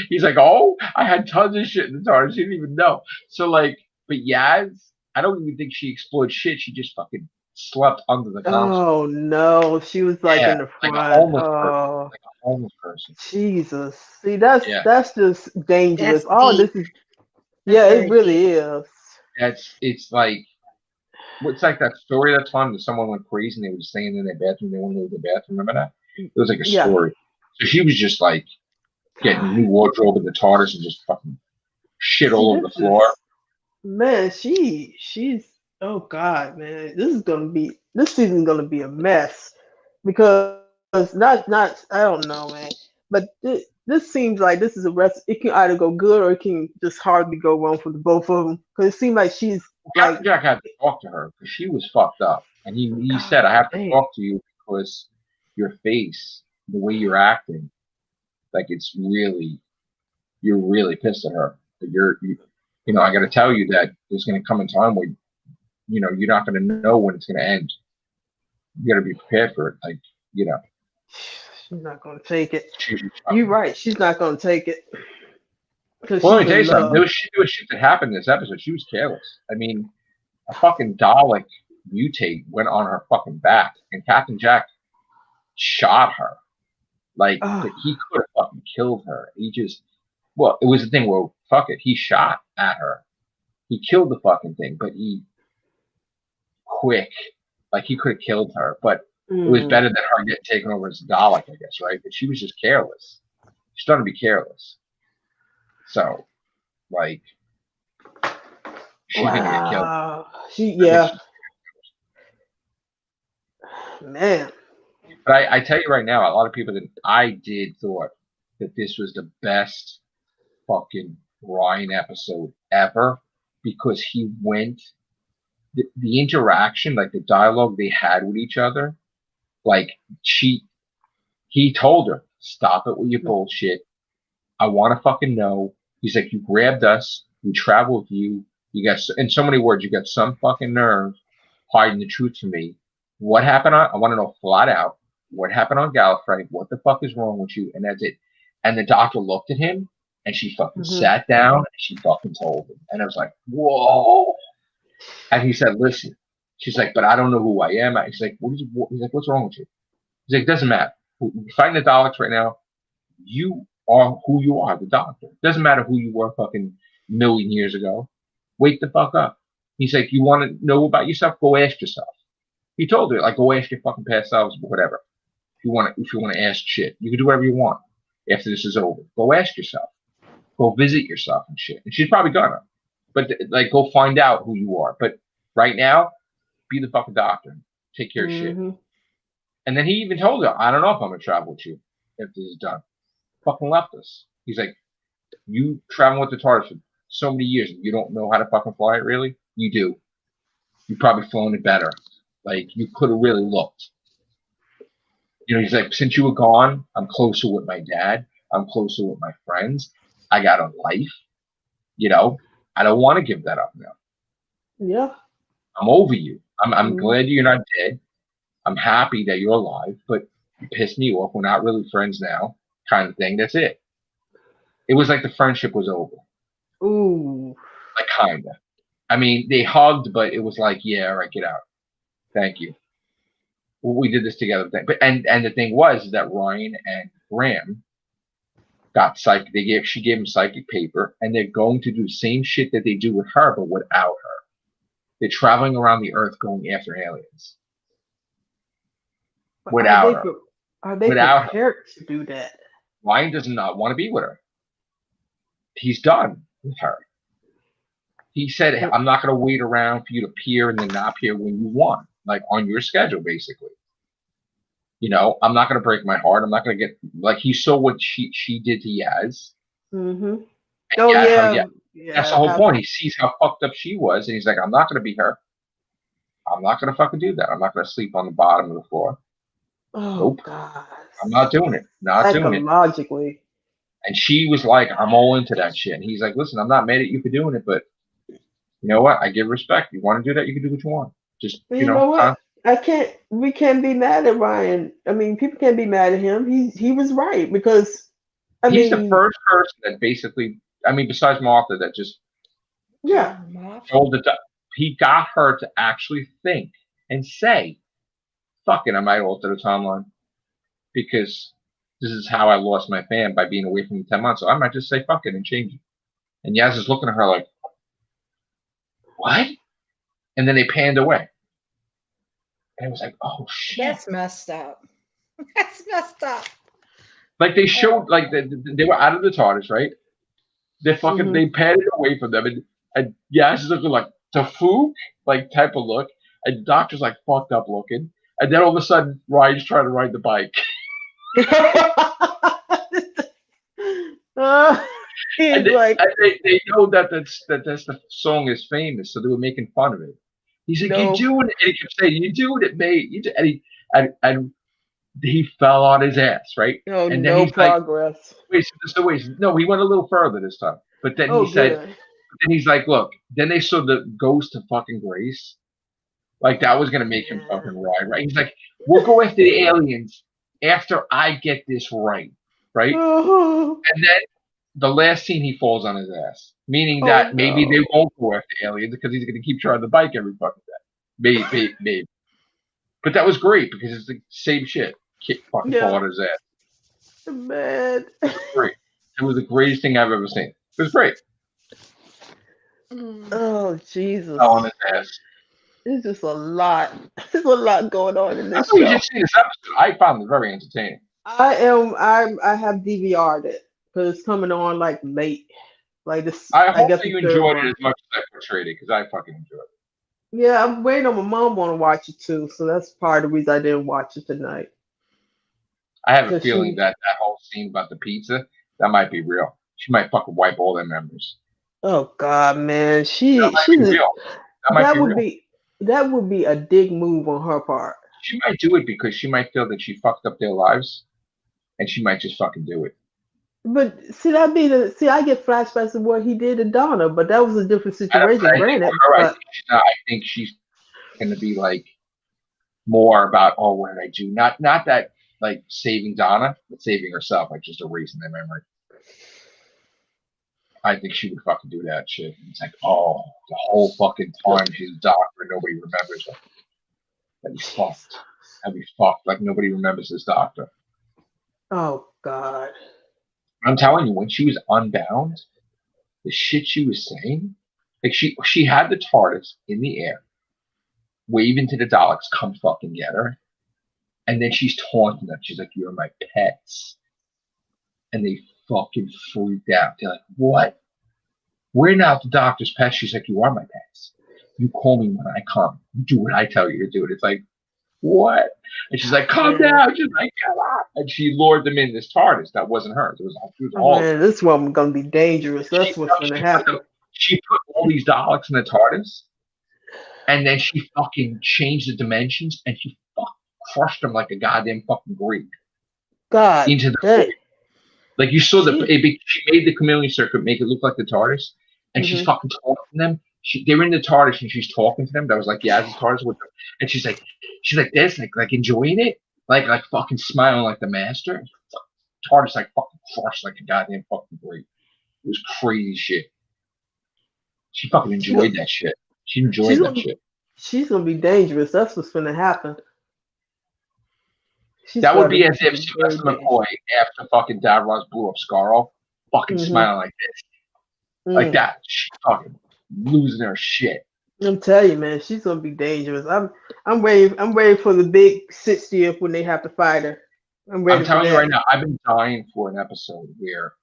He's like, "Oh, I had tons of shit in the TARDIS. You didn't even know." So like, but Yaz, I don't even think she explored shit. She just fucking slept under the console. Oh no, she was like Yeah, in the like a front. homeless person. Oh Like a homeless person. Jesus. See, that's Yeah, just dangerous. That's All deep. this is, That's yeah, it very deep. really is. it's like what's like that story that's fun that someone went crazy and they were staying in their bathroom. They went into the bathroom. Remember that? It was like a Yeah. story. So she was just like getting God. new wardrobe in the TARDIS and just fucking shit See, all over this the is, floor. man, she's, oh God, man, this season's gonna be a mess because not I don't know, man, but this seems like this is a rest. It can either go good or it can just hardly go wrong for the both of them because it seems like she's like, Captain Jack had to talk to her because she was fucked up, and he said, God "I have to damn. talk to you because your face, the way you're acting, like you're really pissed at her. I got to tell you that there's going to come a time where you're not going to know when it's going to end. You got to be prepared for it. Like you know, She's not gonna take it. she, You're right. She's not gonna take it because well, let she's me tell you in something. love. There was shit that happened in this episode. She was careless. I mean, a fucking Dalek mutate went on her fucking back, and Captain Jack shot her. Like Oh, he could have fucking killed her. Well, it was the thing where fuck it, he shot at her. He killed the fucking thing, but he quick, like he could have killed her. But it was mm, better than her getting taken over as a Dalek, I guess, right? But she was just careless. She's starting to be careless. So, like, she's gonna get killed. wow. I think Yeah, man. but I tell you right now, a lot of people that I did thought that this was the best fucking Ryan episode ever because he went the interaction, like the dialogue they had with each other, like he told her, "Stop it with your bullshit. I want to fucking know." He's like, "You grabbed us. We traveled with you. You got, in so many words, you got some fucking nerve hiding the truth from me. What happened I want to know flat out. What happened on Gallifrey? What the fuck is wrong with you?" And that's it. And the doctor looked at him, and she fucking Hmm. sat down, and she fucking told him. And I was like, "Whoa!" And he said, "Listen." She's like, "But I don't know who I am." He's like, He's like, "What's wrong with you?" He's like, "Doesn't matter. We're fighting the Daleks right now. You are who you are, the Doctor. Doesn't matter who you were fucking million years ago. Wake the fuck up." He's like, "You want to know about yourself? Go ask yourself." He told her, like, "Go ask your fucking past selves, whatever. If you want to ask shit, you can do whatever you want after this is over. Go ask yourself. Go visit yourself and shit." And she's probably gonna, but like, go find out who you are. But right now, be the fucking Doctor. Take care of shit. Hmm. And then he even told her, "I don't know if I'm gonna travel with you if this is done." Fucking left us. He's like, "You traveling with the TARDIS for so many years, and you don't know how to fucking fly it, really? You do. You probably flown it better. Like you could have really looked." He's like, "Since you were gone, I'm closer with my dad. I'm closer with my friends. I got a life. I don't want to give that up now. Yeah. I'm over you. I'm Hmm. glad you're not dead. I'm happy that you're alive, but you pissed me off. We're not really friends now, kind of thing. That's it." It was like the friendship was over. Ooh. Like, kinda. I mean, they hugged, but it was like, "Yeah, all right, get out. Thank you. We did this together." But and the thing was that Ryan and Graham got psychic. She gave him psychic paper, and they're going to do the same shit that they do with her, but without her. They're traveling around the earth going after aliens But without her. are they Without her, prepared to do that? Ryan does not want to be with her. he's done with her. He said, I'm not going to wait around for you to appear and then not appear when you want, like on your schedule, basically. You know, I'm not going to break my heart. I'm not going to get, like, he saw what she did to Yaz. Mm-hmm. Oh, yeah. That's the whole point. He sees how fucked up she was, and he's like, I'm not going to be her. I'm not going to fucking do that. I'm not going to sleep on the bottom of the floor. Oh, nope. God. I'm not doing it. Not doing it. Psychologically. And she was like, I'm all into that shit. And he's like, listen, I'm not mad at you for doing it, but you know what? I give respect. You want to do that? You can do what you want. Just, you know what? We can't be mad at Ryan. I mean, people can't be mad at him. He was right because, he's the first person that basically, I mean, besides Martha, that just told it. He got her to actually think and say, fuck it, I might alter the timeline because this is how I lost my fan by being away from him 10 months. So I might just say fuck it and change it. And Yaz is looking at her like, what? And then they panned away. And it was like, oh shit. That's messed up. That's messed up. Like they showed, like they were out of the TARDIS, right? They fucking they panned away from them, and Yaz is looking like Tafuk, like type of look, and the Doctor's like fucked up looking, and then all of a sudden Ryan's trying to ride the bike. And they know that the song is famous, so they were making fun of it. He's like, "You're doing it," and he kept saying, "You're doing it, mate." And he fell on his ass, right? Oh, and then he's progress. Like, wait, no, he went a little further this time. But then he said, then he's like, look, then they saw the ghost of fucking Grace. Like that was gonna make him fucking right? He's like, we'll go after the aliens after I get this right? And then the last scene, he falls on his ass, meaning that maybe they won't go after aliens because he's gonna keep trying the bike every fucking day. Maybe. But that was great because it's the same shit. Fucking fall on his ass. Man. It was great. It was the greatest thing I've ever seen. It was great. Oh, Jesus. Fell on his ass. There's just a lot. There's a lot going on in this show. You should see this episode. I found it very entertaining. I have DVR'd it because it's coming on like late. Like this. I hope you enjoyed it as much as I portrayed it because I fucking enjoyed it. Yeah, I'm waiting on my mom want to watch it too, so that's part of the reason I didn't watch it tonight. I have a feeling that whole scene about the pizza, that might be real. She might fucking wipe all their memories. Oh God, man, that would be a dig move on her part. She might do it because she might feel that she fucked up their lives, and she might just fucking do it. But see, I get flashbacks of what he did to Donna, but that was a different situation. Granted, I think she's gonna be like more about, oh, what did I do? Not that like saving Donna, but saving herself, like just erasing their memory. I think she would fucking do that shit. It's like, oh, the whole fucking time she's a doctor, nobody remembers her. That'd be fucked. That'd be fucked. Like nobody remembers this doctor. Oh God. I'm telling you, when she was unbound, the shit she was saying, like she had the TARDIS in the air, waving to the Daleks, come fucking get her. And then she's taunting them. She's like, you're my pets. And they fucking freaked out. They're like, what? We're not the Doctor's pets. She's like, you are my pets. You call me when I come. You do what I tell you to do. And it's like, what? And she's like, calm down. She's like, come on. And she lured them in this TARDIS. That wasn't hers. It was all. Man, this one's gonna be dangerous. That's what's gonna happen. She put all these Daleks in the TARDIS, and then she fucking changed the dimensions, and she fucking crushed them like a goddamn fucking Greek. God, into the void. Like you saw she made the chameleon circuit make it look like the TARDIS, and she's fucking talking to them. They were in the TARDIS and she's talking to them. That was like Yaz's TARDIS with them, and she's like this, like enjoying it, like fucking smiling like the master. TARDIS like fucking crushed like a goddamn fucking Greek. It was crazy shit. She fucking enjoyed that shit. She enjoyed that shit. She's gonna be dangerous. That's what's gonna happen. That would be as if Sylvester McCoy, after fucking Davros blew up Scarl, fucking smiling like this. Like that. She's fucking losing her shit. I'm telling you, man, she's gonna be dangerous. I'm ready for the big 60th when they have to fight her. I'm telling you right now, I've been dying for an episode where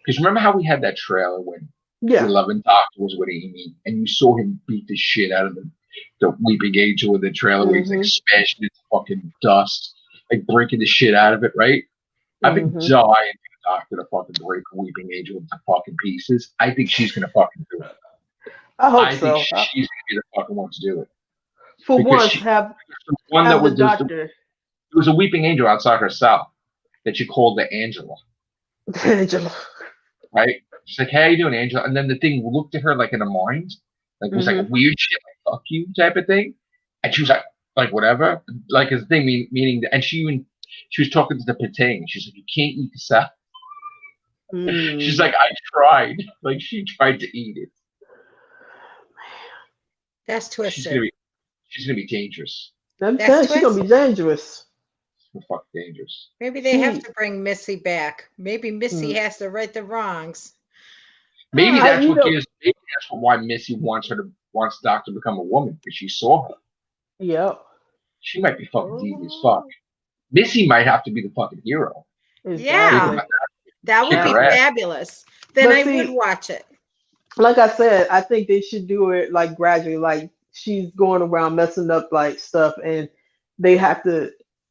Because remember how we had that trailer when the Yeah. 11th Doctor was with Amy, and you saw him beat the shit out of the Weeping Angel in the trailer where he's like smashing it to fucking dust, like breaking the shit out of it, right? I've been dying for the Doctor to fucking break Weeping Angel into fucking pieces. I think she's gonna fucking do it. I think so. she's gonna be the fucking one to do it. For Because once, she- have One that the was doctor. there was a Weeping Angel outside her cell that she called the Angela, Angela. right? She's like, "Hey, how you doing, Angela?" And then the thing looked at her like in a mind, like it was like a weird shit, like "fuck you" type of thing, and she was like whatever, like his thing meaning, and she was talking to the Patang. She's like, "You can't eat the cell." She's like, "I tried." Like she tried to eat it. That's She's twisted. gonna be dangerous. I'm That's saying she's gonna be dangerous. She's fucking dangerous. Maybe they have to bring Missy back. Maybe Missy has to right the wrongs. Maybe that's why Missy wants Doctor to become a woman, because she saw her. Yep. She might be fucking deep as fuck. Missy might have to be the fucking hero. Yeah. That would be fabulous. Then I would watch it. Like I said, I think they should do it like gradually, like she's going around messing up like stuff, and they have to.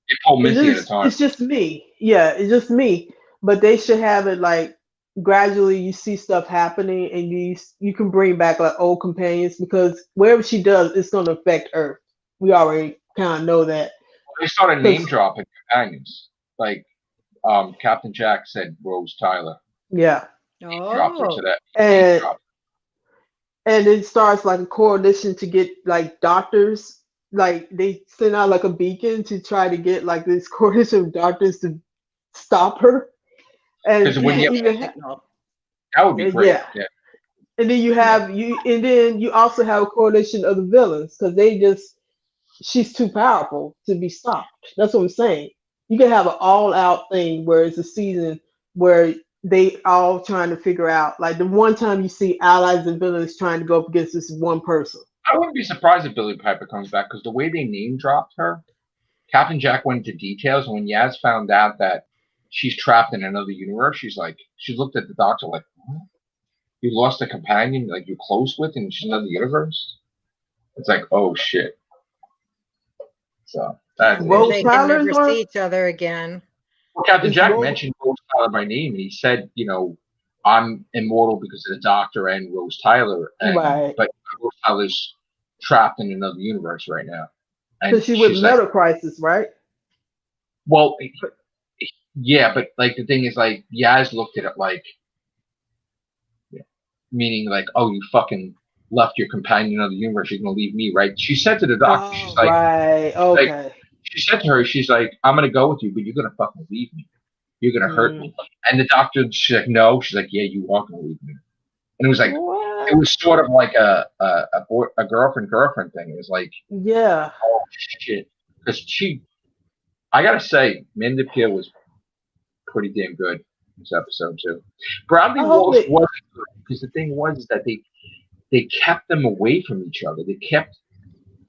They pull Missy at a time. It's just me. Yeah, it's just me. But they should have it like gradually. You see stuff happening, and you can bring back like old companions, because wherever she does, it's going to affect Earth. We already kind of know that. They started name dropping companions, like Captain Jack said Rose Tyler. Yeah. Dropped her to that. And it starts like a coalition to get like doctors. Like they send out like a beacon to try to get like this coalition of doctors to stop her. And that would be great. Yeah. And then you also have a coalition of the villains, because she's too powerful to be stopped. That's what I'm saying. You can have an all-out thing where it's a season where they all trying to figure out, like the one time you see allies and villains trying to go up against this one person. I wouldn't be surprised if Billie Piper comes back, because the way they name dropped her, Captain Jack went into details, and when Yaz found out that she's trapped in another universe, she looked at the Doctor like, what? You lost a companion like you're close with, and she's another universe? It's like, oh shit. So they can never see each other again. Well, Captain Jack mentioned Rose Tyler by name, and he said, I'm immortal because of the Doctor and Rose Tyler, but Rose Tyler's trapped in another universe right now. So she was Metal Crisis, right? Well, yeah, but like the thing is, like Yaz looked at it like, meaning like, oh, you fucking left your companion in another universe, you're gonna leave me, right? She said to the Doctor, she's like, right, okay. Like, she said to her, she's like, I'm gonna go with you, but you're gonna fucking leave me. You're gonna hurt me. And the Doctor, she's like, no. She's like, yeah, you are gonna leave me. And it was like, it was sort of like a girlfriend thing. It was like, yeah, oh shit, because I gotta say, Mandipia was pretty damn good this episode too. Bradley Walsh wasn't good, because the thing was that they kept them away from each other. They kept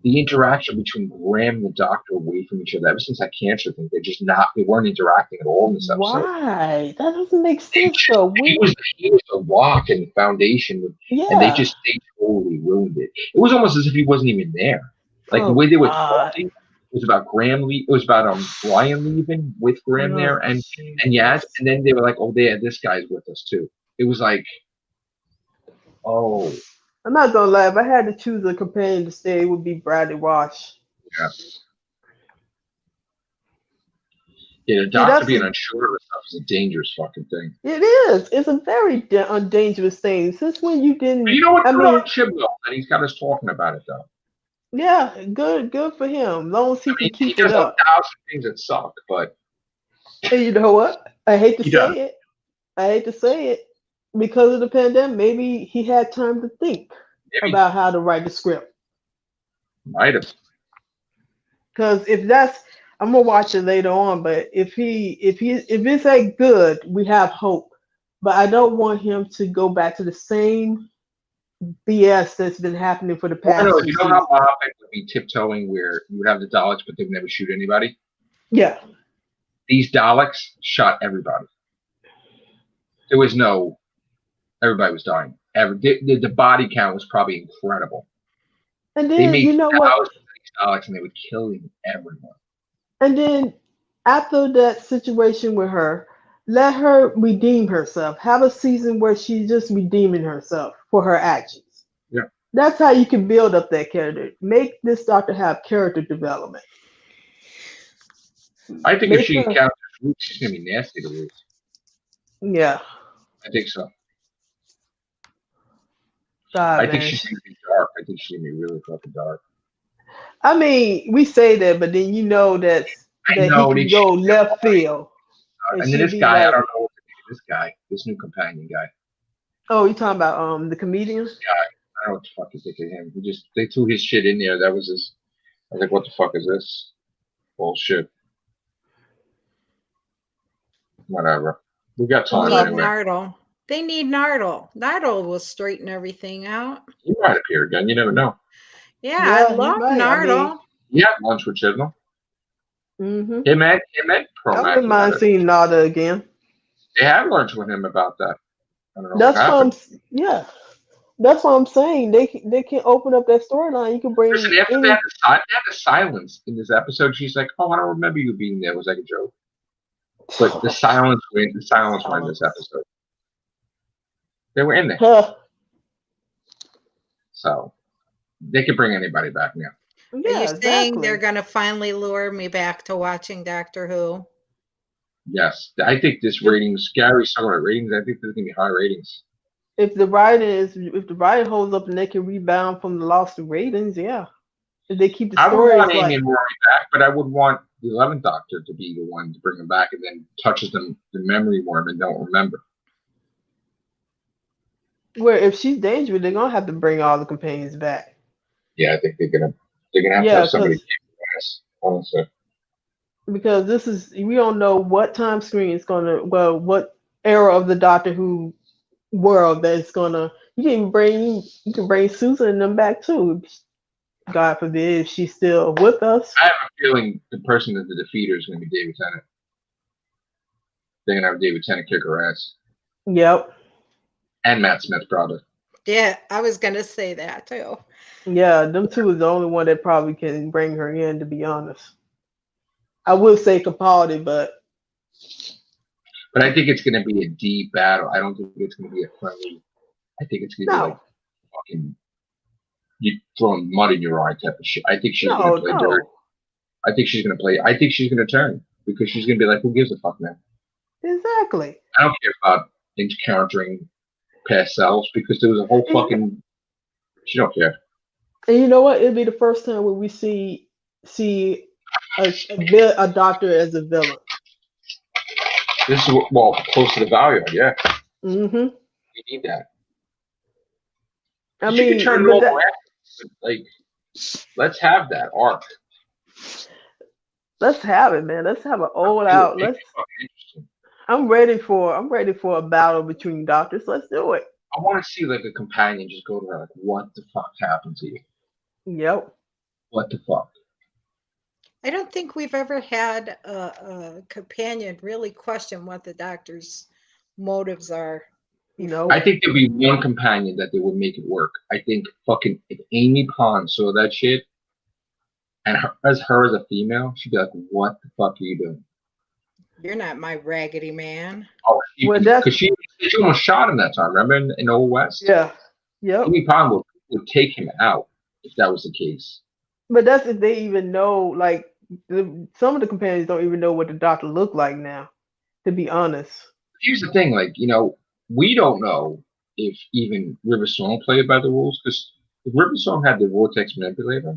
the interaction between Graham and the Doctor away from each other. Ever since that cancer thing, they weren't interacting at all in this episode. Why? That doesn't make sense though. He was a rock and the foundation, and they totally ruined it. It was almost as if he wasn't even there. Like the way they were talking was about it was about Brian leaving with Graham there and Yaz, and then they were like, oh, this guy's with us too. It was like, oh. I'm not gonna lie. If I had to choose a companion to stay, it would be Bradley Walsh. Yeah. Yeah, the Doctor being unsure of stuff is a dangerous fucking thing. It is. It's a very dangerous thing. Since when you didn't? But you know what? Good on Chibnall, and he's got us talking about it though. Yeah, good for him. As long as he can keep it up. He does 1,000 things that suck, but. And you know what? I hate to say it. Because of the pandemic, maybe he had time to think about how to write the script. Might have. Because I'm gonna watch it later on. But if it's like good, we have hope. But I don't want him to go back to the same BS that's been happening for the past. I know. You know how Moffat would be tiptoeing where you would have the Daleks, but they would never shoot anybody. Yeah. These Daleks shot everybody. There was no. Everybody was dying. The body count was probably incredible. And They then made you know what? thousands of these Daleks, and they were killing everyone. And then after that situation with her, let her redeem herself. Have a season where she's just redeeming herself for her actions. Yeah. That's how you can build up that character. Make this Doctor have character development. I think Make if she her- encounters Luke, she's gonna be nasty to Luke. Yeah. I think so. God, I think man. she's gonna be dark. I think she's gonna be really fucking dark. I mean, we say that, but then you know that I he know. can go left field. And then she'll this be guy, I like, don't know what to do with this guy, this new companion guy. oh, you talking about the comedian? I don't know what the fuck to think of him. They threw his shit in there. That was his. I was like, what the fuck is this? Bullshit. Whatever. We got They time need anyway. Nardole. They need Nardole. Nardole will straighten everything out. He might appear again. You never know. Yeah, Yeah, I he love might. Nardole. He had lunch with Chisholm. Mm-hmm. Him and I Promac. wouldn't mind seeing Nada again. They had lunch with him about that. I don't know That's what what happened. that's what I'm saying. They can open up that storyline. You can bring Listen, after any. they had the silence in this episode, she's like, "Oh, I don't remember you being there." It was like a joke. But the silence went in this episode. They were in there. Huh. So they could bring anybody back now. Are Yeah, you saying exactly. they're going to finally lure me back to watching Doctor Who? Yes. I think this ratings, Gary's talking about ratings, I think there's gonna be high ratings. If the writing holds up and they can rebound from the loss of ratings, yeah. If they keep the I would stories want Amy like and Rory back, but I would want the 11th Doctor to be the one to bring them back and then touches them the memory worm and don't remember. where if she's dangerous, they're gonna have to bring all the companions back. Yeah, I think they're gonna have to Yeah, have somebody keep us, honestly. because this is we don't know what time screen it's gonna what era of the Doctor Who world that it's gonna you can bring Susan and them back too. God forbid if she's still with us. I have a feeling the person that's the defeater is gonna be David Tennant. They're gonna have David Tennant kick her ass. Yep. And Matt Smith probably. Yeah, I was going to say that too. Yeah, them two is the only one that probably can bring her in, to be honest. I would say Capaldi, but I think it's gonna be a deep battle. I don't think it's gonna be a friendly. I think it's gonna be like fucking you throwing mud in your eye type of shit. I think she's gonna play dirt. I think she's gonna turn because she's gonna be like, who gives a fuck, man? Exactly. I don't care about encountering past selves because there was a whole fucking. She don't care. And you know what? It'll be the first time where we see a Doctor as a villain. This is close to the value, yeah. Mm-hmm. We need that. I She mean, can turn it all around. Like, let's have that arc. let's have it, man. Let's have an all out. I'm ready for a battle between doctors. Let's do it. I want to see like a companion just go to her like, what the fuck happened to you? Yep. What the fuck? I don't think we've ever had a companion really question what the Doctor's motives are. No. I think there'd be one companion that they would make it work. I think fucking if Amy Pond saw that shit, and her as a female, she'd be like, "What the fuck are you doing? You're not my raggedy man." Oh, Well, she almost shot him that time. Remember in Old West? Yeah. Yep. Amy Pond would take him out if that was the case. But that's if they even know. Like some of the companions don't even know what the Doctor looked like now. To be honest. Here's the thing, like we don't know if even River Song played by the rules because if River Song had the vortex manipulator,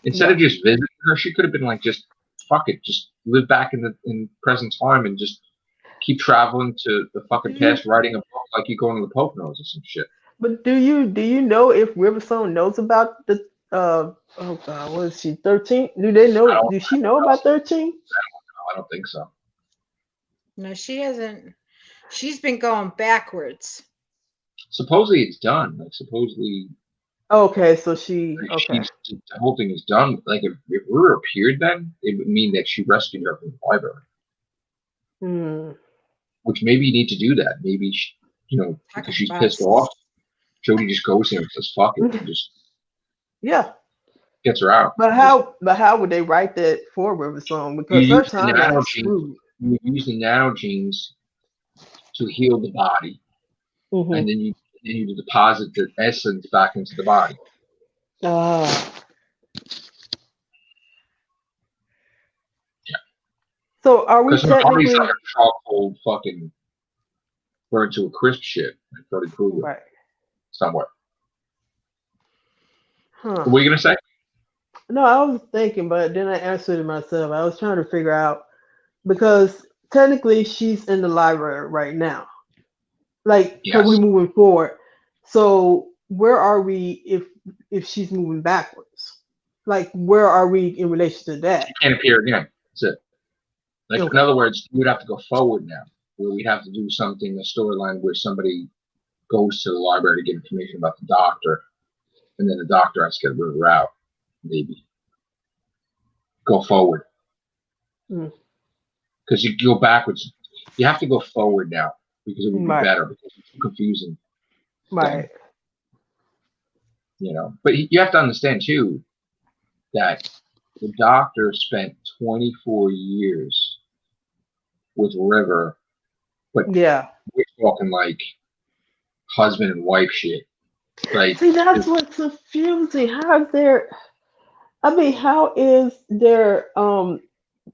instead of just visiting her, she could have been like, just fuck it, just live back in present time and just keep traveling to the fucking past, writing a book like you going to the Poconos or some shit. But do you know if River Song knows about the oh god, what is she 13? Do they know? Does she know about 13? I don't think so. No, she hasn't. She's been going backwards. Supposedly it's done. Like supposedly. Okay, so the whole thing is done. Like if River appeared, then it would mean that she rescued her from the library. which maybe you need to do that. Maybe, because she's pissed off, Jody just goes there and says, fuck it, and just gets her out. But how would they write that for River song? Because her timeline is screwed. You use the nanogenes to heal the body, and then you deposit the essence back into the body. So are we technically like a charcoal fucking burned to a crisp shit, like Freddy Krueger, right? Somewhere. Huh. What were you gonna say? No, I was thinking, but then I answered it myself. I was trying to figure out because technically she's in the library right now, like because we're moving forward. So where are we if she's moving backwards? Like where are we in relation to that? She can't appear again. That's it. Like in other words, you would have to go forward now, where we'd have to do something, a storyline where somebody goes to the library to get information about the doctor, and then the doctor has to get rid of her out. Maybe go forward because you go backwards. You have to go forward now because it would be better because it's too confusing. Right. But you have to understand too that the doctor spent 24 years with River, but we're talking like husband and wife shit. Like, see, that's what's confusing. How is their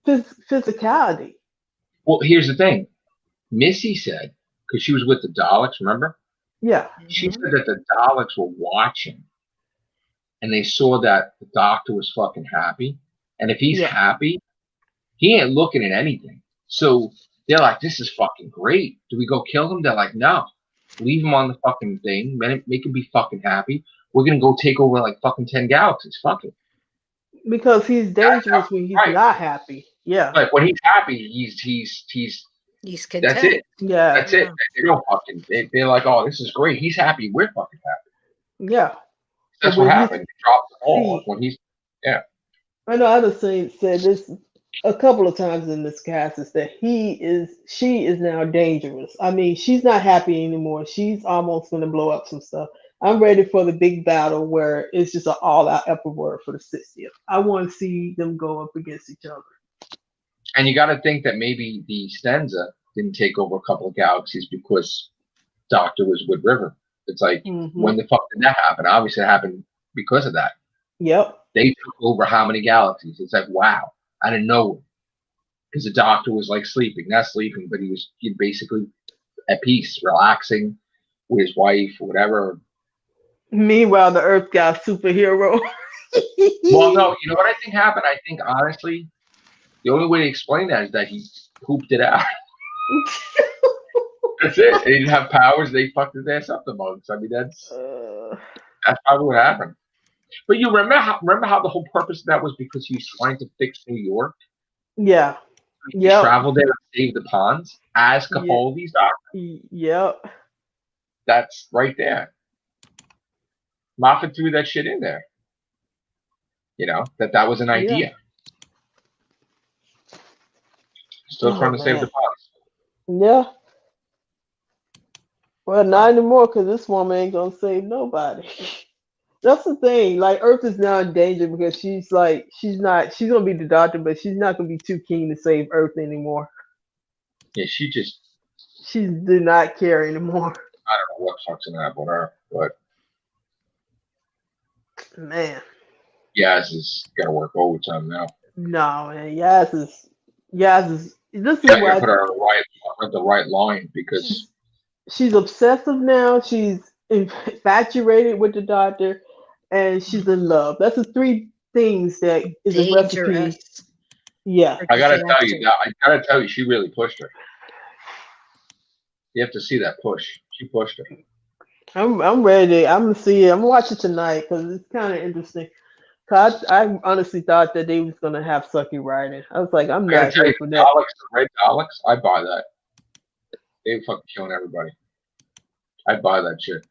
physicality? Well, here's the thing. Missy said, because she was with the Daleks, remember? Yeah. She said that the Daleks were watching, and they saw that the doctor was fucking happy. And if he's happy, he ain't looking at anything. So they're like, this is fucking great. Do we go kill him? They're like, no. Leave him on the fucking thing. Make him be fucking happy. We're going to go take over like fucking 10 galaxies. Fuck it. Because he's dangerous when he's not happy. Yeah. Like when he's happy, he's content. That's it. Yeah. That's it. They don't fucking, they're like, oh, this is great. He's happy. We're fucking happy. Yeah. That's what happened. He dropped the ball when he's, I know I've said this a couple of times in this cast is that she is now dangerous. I mean, she's not happy anymore. She's almost going to blow up some stuff. I'm ready for the big battle where it's just an all-out epic for the 60th. I want to see them go up against each other. And you got to think that maybe the Stenza didn't take over a couple of galaxies because Doctor was with River. It's like, when the fuck did that happen? Obviously, it happened because of that. Yep. They took over how many galaxies? It's like, wow. I didn't know. Because the Doctor was like sleeping. Not sleeping, but he was basically at peace, relaxing with his wife or whatever. Meanwhile, the Earth got superhero. Well, no, you know what I think happened? I think, honestly, the only way to explain that is that he pooped it out. That's it. They didn't have powers. They fucked his ass up the most. I mean, that's probably what happened. But you remember how the whole purpose of that was because he was trying to fix New York? Yeah. He traveled there to save the ponds as Capaldi's doctor. Yep. That's right there. Moffat threw that shit in there. That was an idea. Still trying to save the ponds. Yeah. Well, not anymore because this woman ain't gonna save nobody. That's the thing. Like Earth is now in danger because she's gonna be the doctor, but she's not gonna be too keen to save Earth anymore. Yeah, she do not care anymore. I don't know what fuck's gonna happen with her, but man. Yaz is gotta work overtime now. No, man. Yaz is this is why put her on the right line because she's obsessive now, she's infatuated with the doctor, and she's in love. That's the three things that is a recipe. Yeah. I gotta tell you, she really pushed her. You have to see that push. She pushed her. I'm ready. I'm gonna see it. I'm gonna watch it tonight because it's kind of interesting. Cause I honestly thought that they was gonna have sucky writing. I was like, I'm not here for that. Daleks, the red Daleks, I buy that. They fucking killing everybody. I buy that shit.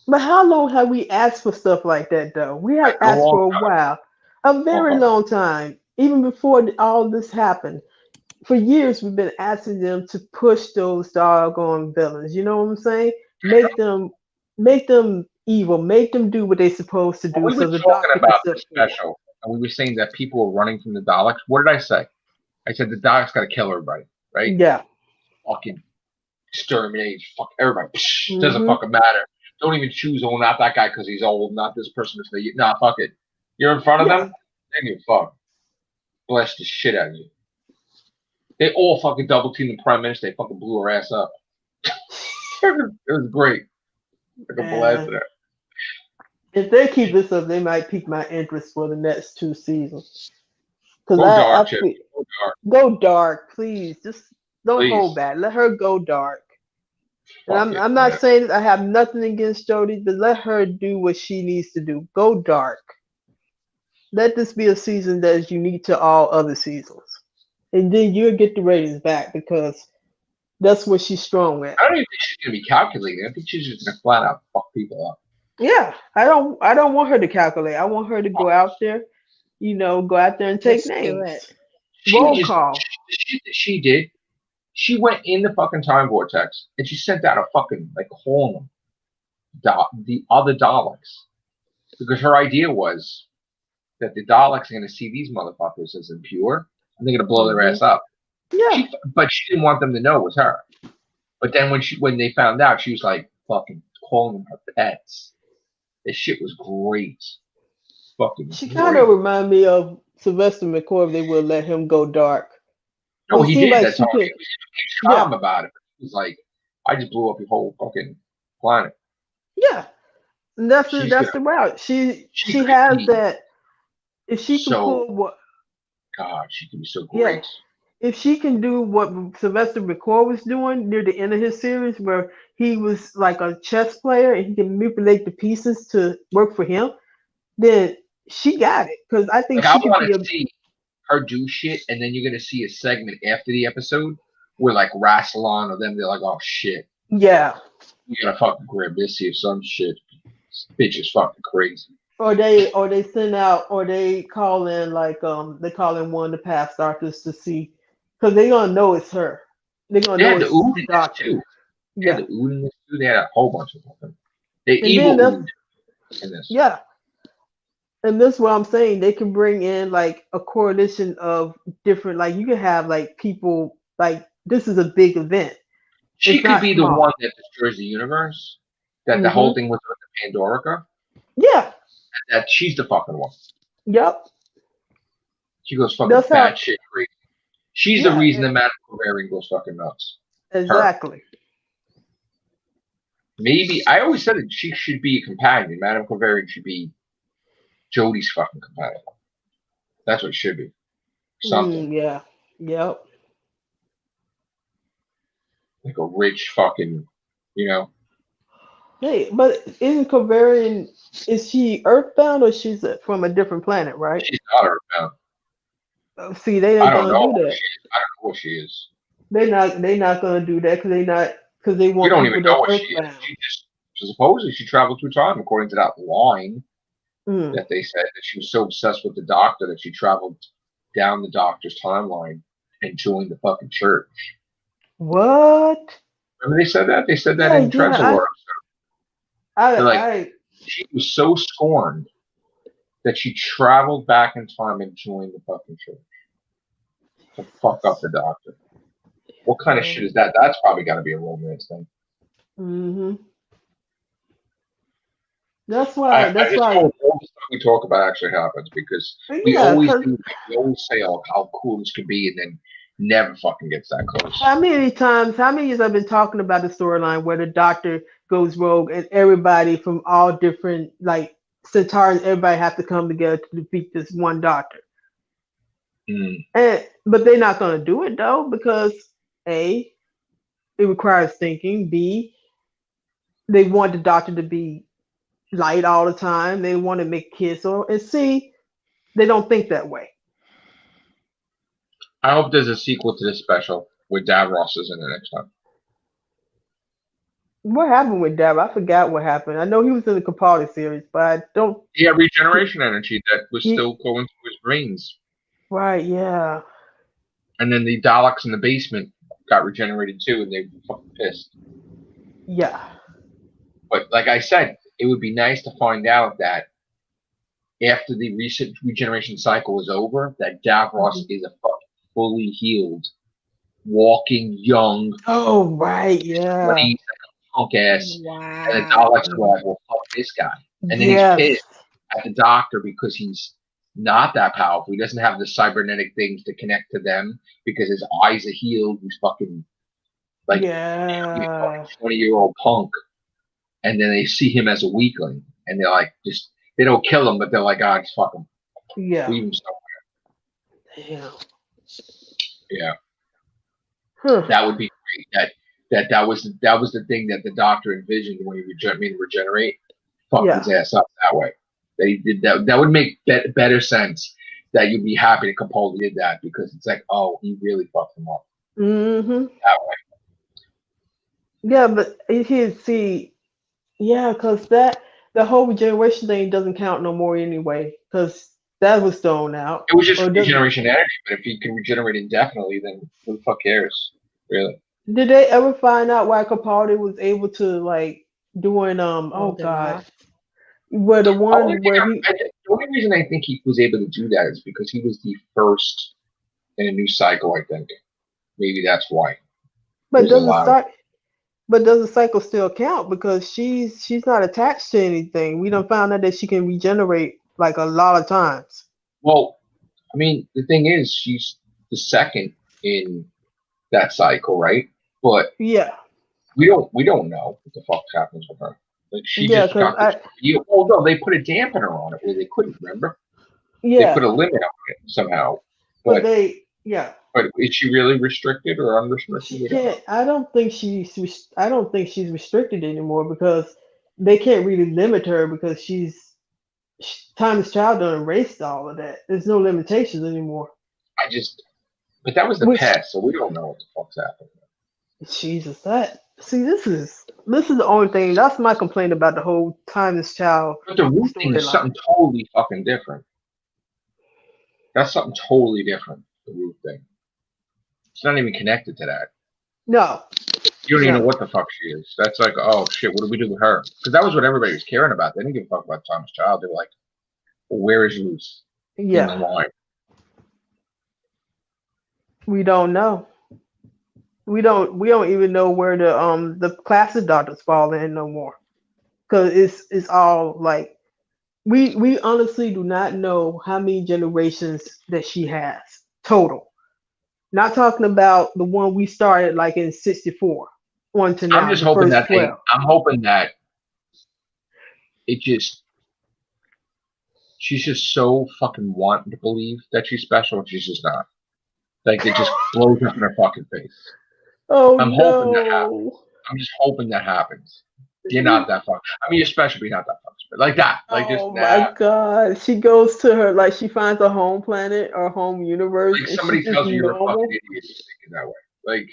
But how long have we asked for stuff like that though? We have asked for a while, a very long time, even before all this happened. for years we've been asking them to push those doggone villains. You know what I'm saying? Make them evil. Make them do what they're supposed to do, We were so the talking Doctor can about the sit there. special, and we were saying that people were running from the Daleks. What did I say? I said the Daleks got to kill everybody, right? Yeah. Fucking exterminate, fuck everybody. Psh, doesn't Mhm. fucking matter. Don't even choose, oh, not that guy because he's old, not this person because they. Nah, fuck it. You're in front of Yeah. them, they give a fuck. Blast the shit out of you. They all fucking double teamed the prime minister. They fucking blew her ass up. It was great. Like a blast of that. If they keep this up, they might pique my interest for the next 2 seasons. Because Go dark, I Chip. Go dark. go dark, please. Just don't Please. hold back. Let her go dark. Fuck And it, I'm not man. saying I have nothing against Jodie, but let her do what she needs to do. Go dark. Let this be a season that is unique to all other seasons. And then you'll get the ratings back because that's what she's strong at. I don't even think she's gonna be calculating. I think she's just gonna flat out fuck people up. Yeah, I don't want her to calculate. I want her to go out there, go out there and take Just do names. it. Roll call. The shit that she did. She went in the fucking time vortex and she sent out a fucking calling the other Daleks because her idea was that the Daleks are gonna see these motherfuckers as impure and they're gonna blow their ass up. Yeah. But she didn't want them to know it was her. But then when they found out, she was like fucking calling them her pets. This shit was great. Fucking She great. kind of reminded me of Sylvester McCoy if they would let him go dark. No, It he seemed did. like That's she all. could- He was calm about it. He was like, I just blew up your whole fucking planet. Yeah. And that's She's the route. She could has be that. If she can so pull what, God, she can be so yeah, great. if she can do what Sylvester McCoy was doing near the end of his series, where he was like a chess player and he can manipulate the pieces to work for him, then she got it. Because I think Like I she could want be to see her do shit, and then you're gonna see a segment after the episode where like Rassilon or them, they're like, oh shit, yeah. we gotta fucking grab this here, some shit. This bitch is fucking crazy. Or they send out or they call in they call in one of the past doctors to see because they're gonna know it's her. They're gonna They know had the it's Ood the in this doctor. too. They Yeah. had the Ood in this too. They had a whole bunch of them. The And evil then Ood in this. yeah. And this is what I'm saying. They can bring in like a coalition of different you can have like people this is a big event. She It's could not be the small. one that destroys the universe. That the whole thing was with the Pandorica. Yeah. That she's the fucking one. Yep. She goes fucking That's how batshit crazy. She's the reason that Madame Bavarian goes fucking nuts. exactly. Maybe I always said that she should be a companion. Madame Bavarian should be Jodie's fucking companion. That's what it should be. Something. Yeah. Yep. Like a rich fucking, Hey, but isn't Covarian is she earthbound or she's from a different planet, right? She's not earthbound. See, they I ain't don't gonna know do who that. she is. I don't know what she is. They not gonna do that because they You want don't people even know that's what she is. earthbound. Supposedly she traveled through time according to that line Mm. that they said that she was so obsessed with the doctor that she traveled down the doctor's timeline and joined the fucking church. What? Remember they said that? They said that Yeah, in Trenzalore. They're like, she was so scorned that she traveled back in time and joined the fucking church to fuck up the doctor. What kind of shit is that? That's probably got to be a romance thing. Mm-hmm. That's why. I just hope all the stuff we talk about actually happens because we always do. We always say, "Oh, how cool this could be," and then never fucking gets that close. How many years I've been talking about the storyline where the doctor goes rogue and everybody from all different Centaurs, everybody have to come together to defeat this one doctor. But they're not going to do it though because A, it requires thinking. B, they want the doctor to be light all the time. They want to make kids and C, they don't think that way. I hope there's a sequel to this special with Davros is in it next time. What happened with Davros? I forgot what happened. I know he was in the Capaldi series, but I don't. He had regeneration energy that was still going through his brains. Right, yeah. And then the Daleks in the basement got regenerated too, and they were fucking pissed. Yeah. But like I said, it would be nice to find out that after the recent regeneration cycle is over, that Davros is a fucking fully healed, walking, young, Oh right, yeah. he's a punk ass, Wow. and the Daleks are like, well, fuck this guy. And then he's pissed at the doctor because he's not that powerful. He doesn't have the cybernetic things to connect to them because his eyes are healed. He's fucking like he's a 20-year-old punk. And then they see him as a weakling, and they're like, just they don't kill him, but they're like, just fuck him, leave him somewhere. Yeah. That would be great. That was the thing that the doctor envisioned when he regenerate. Fuck his ass up that way. They did that. That would make better sense. That you'd be happy that Capaldi did that because it's like, oh, he really fucked him up. Mm-hmm. That way. Yeah, but see. Yeah, because the whole regeneration thing doesn't count no more anyway, because that was thrown out. It was just regeneration energy, but if you can regenerate indefinitely, then who the fuck cares, really? Did they ever find out why Capaldi was able to like doing where the one where he? The only reason I think he was able to do that is because he was the first in a new cycle. I think maybe that's why. But does the cycle still count? Because she's not attached to anything. We don't found out that she can regenerate like a lot of times. Well, I mean, the thing is, she's the second in that cycle, right? But yeah, we don't know what the fuck happens with her. Like she just got this. Although they put a dampener on it where they couldn't, remember? Yeah, they put a limit on it somehow. But is she really restricted or unrestricted? I don't think she's restricted anymore because they can't really limit her because Timeless Child done erased all of that. There's no limitations anymore. But that was the past, so we don't know what the fuck's happening. Jesus, this is the only thing. That's my complaint about the whole Timeless Child. But the root thing is something totally fucking different. That's something totally different. The root thing. It's not even connected to that. No. You don't even know what the fuck she is. That's like, oh shit, what do we do with her? Because that was what everybody was caring about. They didn't give a fuck about Thomas Child. They were like, well, where is Luce? Yeah. In the line? We don't know. We don't even know where the classic doctors fall in no more. Because it's all like we honestly do not know how many generations that she has total. Not talking about the one we started like in 64 on to now. I'm just hoping that she's just so fucking wanting to believe that she's special and she's just not. Like it just blows up in her fucking face. Oh, hoping that happens. I'm just hoping that happens. You're not that fucking. I mean, you're special, but you're not that fucking special. Like that. Like just. Oh my god! She goes to her like she finds a home planet or home universe. Like somebody tells you you're a fucking idiot thinking that way. Like,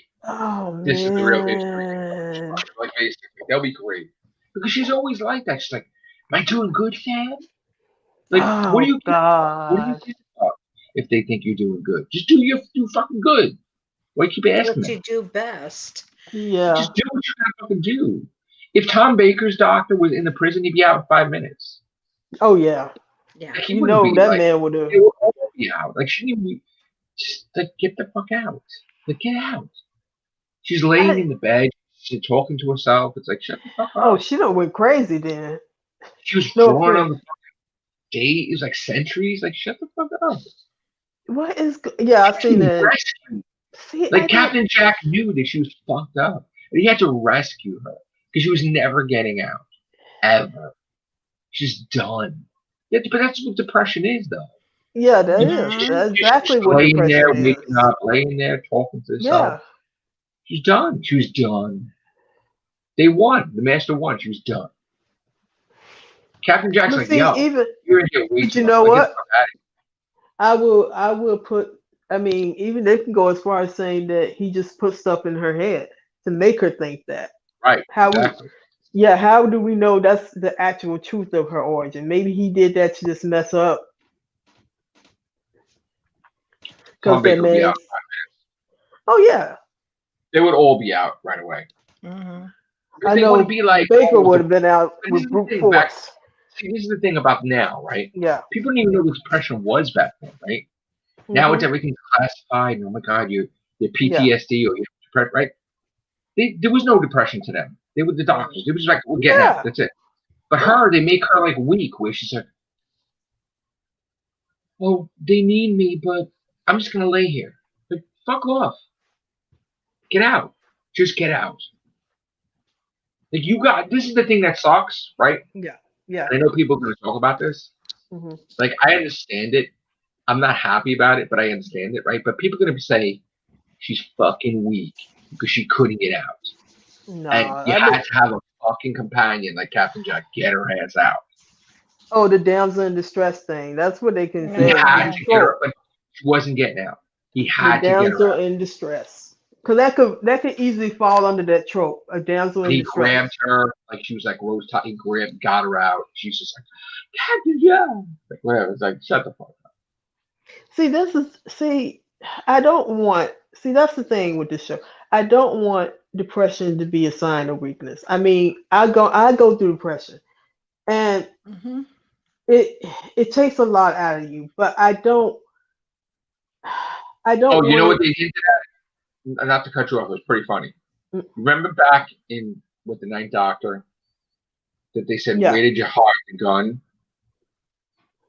this is the real history. Like basically, that'll be great because she's always like that. She's like, "Am I doing good, fam?" Like, what do you think about if they think you're doing good? Just do fucking good. Why keep asking? What you do best. Yeah. Just do what you gotta fucking do. If Tom Baker's doctor was in the prison, he'd be out in 5 minutes. Oh yeah. Yeah. Like, you know that man would have. He would be out. Like she didn't just like get the fuck out. Like get out. She's laying in the bed. She's talking to herself. It's like shut the fuck up. Oh, she done went crazy then. She was drawing on the date. It was like centuries. Like shut the fuck up. What is? Yeah, I've seen that. Like Captain Jack knew that she was fucked up, and he had to rescue her because she was never getting out, ever. She's done. Yeah, but that's what depression is, though. Yeah, that is. That's exactly what depression is. Waking up, laying there, talking to herself. Yeah. She's done. She was done. They won. The Master won. She was done. Captain Jack's like, yo, you're in here. But you know what? I will put. I mean, even they can go as far as saying that he just put stuff in her head to make her think that. Right. Exactly. How do we know that's the actual truth of her origin? Maybe he did that to just mess up. Because that man, Oh yeah. They would all be out right away. Mm-hmm. I They know wouldn't be like Baker would have been out This with is the brute thing back. force. See, this is the thing about now, right? Yeah. People didn't even know what depression was back then, right? Now it's everything's classified. And, oh my God, your PTSD or your depression, right? There was no depression to them. They were the doctors. It was like, we're getting out. That's it. But her, they make her like weak, where she's like, oh, they need me, but I'm just gonna lay here. Like, fuck off. Get out. Just get out. Like this is the thing that sucks, right? Yeah. Yeah. I know people are gonna talk about this. Mm-hmm. Like, I understand it. I'm not happy about it, but I understand it, right? But people are gonna say she's fucking weak because she couldn't get out. No, And you had to have a fucking companion like Captain Jack get her ass out. Oh, the damsel in distress thing. That's what they can He say. had to get her, but she wasn't getting out. He had to get her damsel out. in distress. Because that could easily fall under that trope. A damsel in He distress. grabbed her like she was like Rose. He got her out. She's just like, Captain Jack. Like, whatever. It's like, shut the fuck up. I don't want. See, that's the thing with this show. I don't want depression to be a sign of weakness. I mean, I go through depression, and it takes a lot out of you. But I don't. Oh, you know what they hinted at? Not to cut you off. It was pretty funny. Remember back with the Ninth Doctor that they said, where did you hide the gun?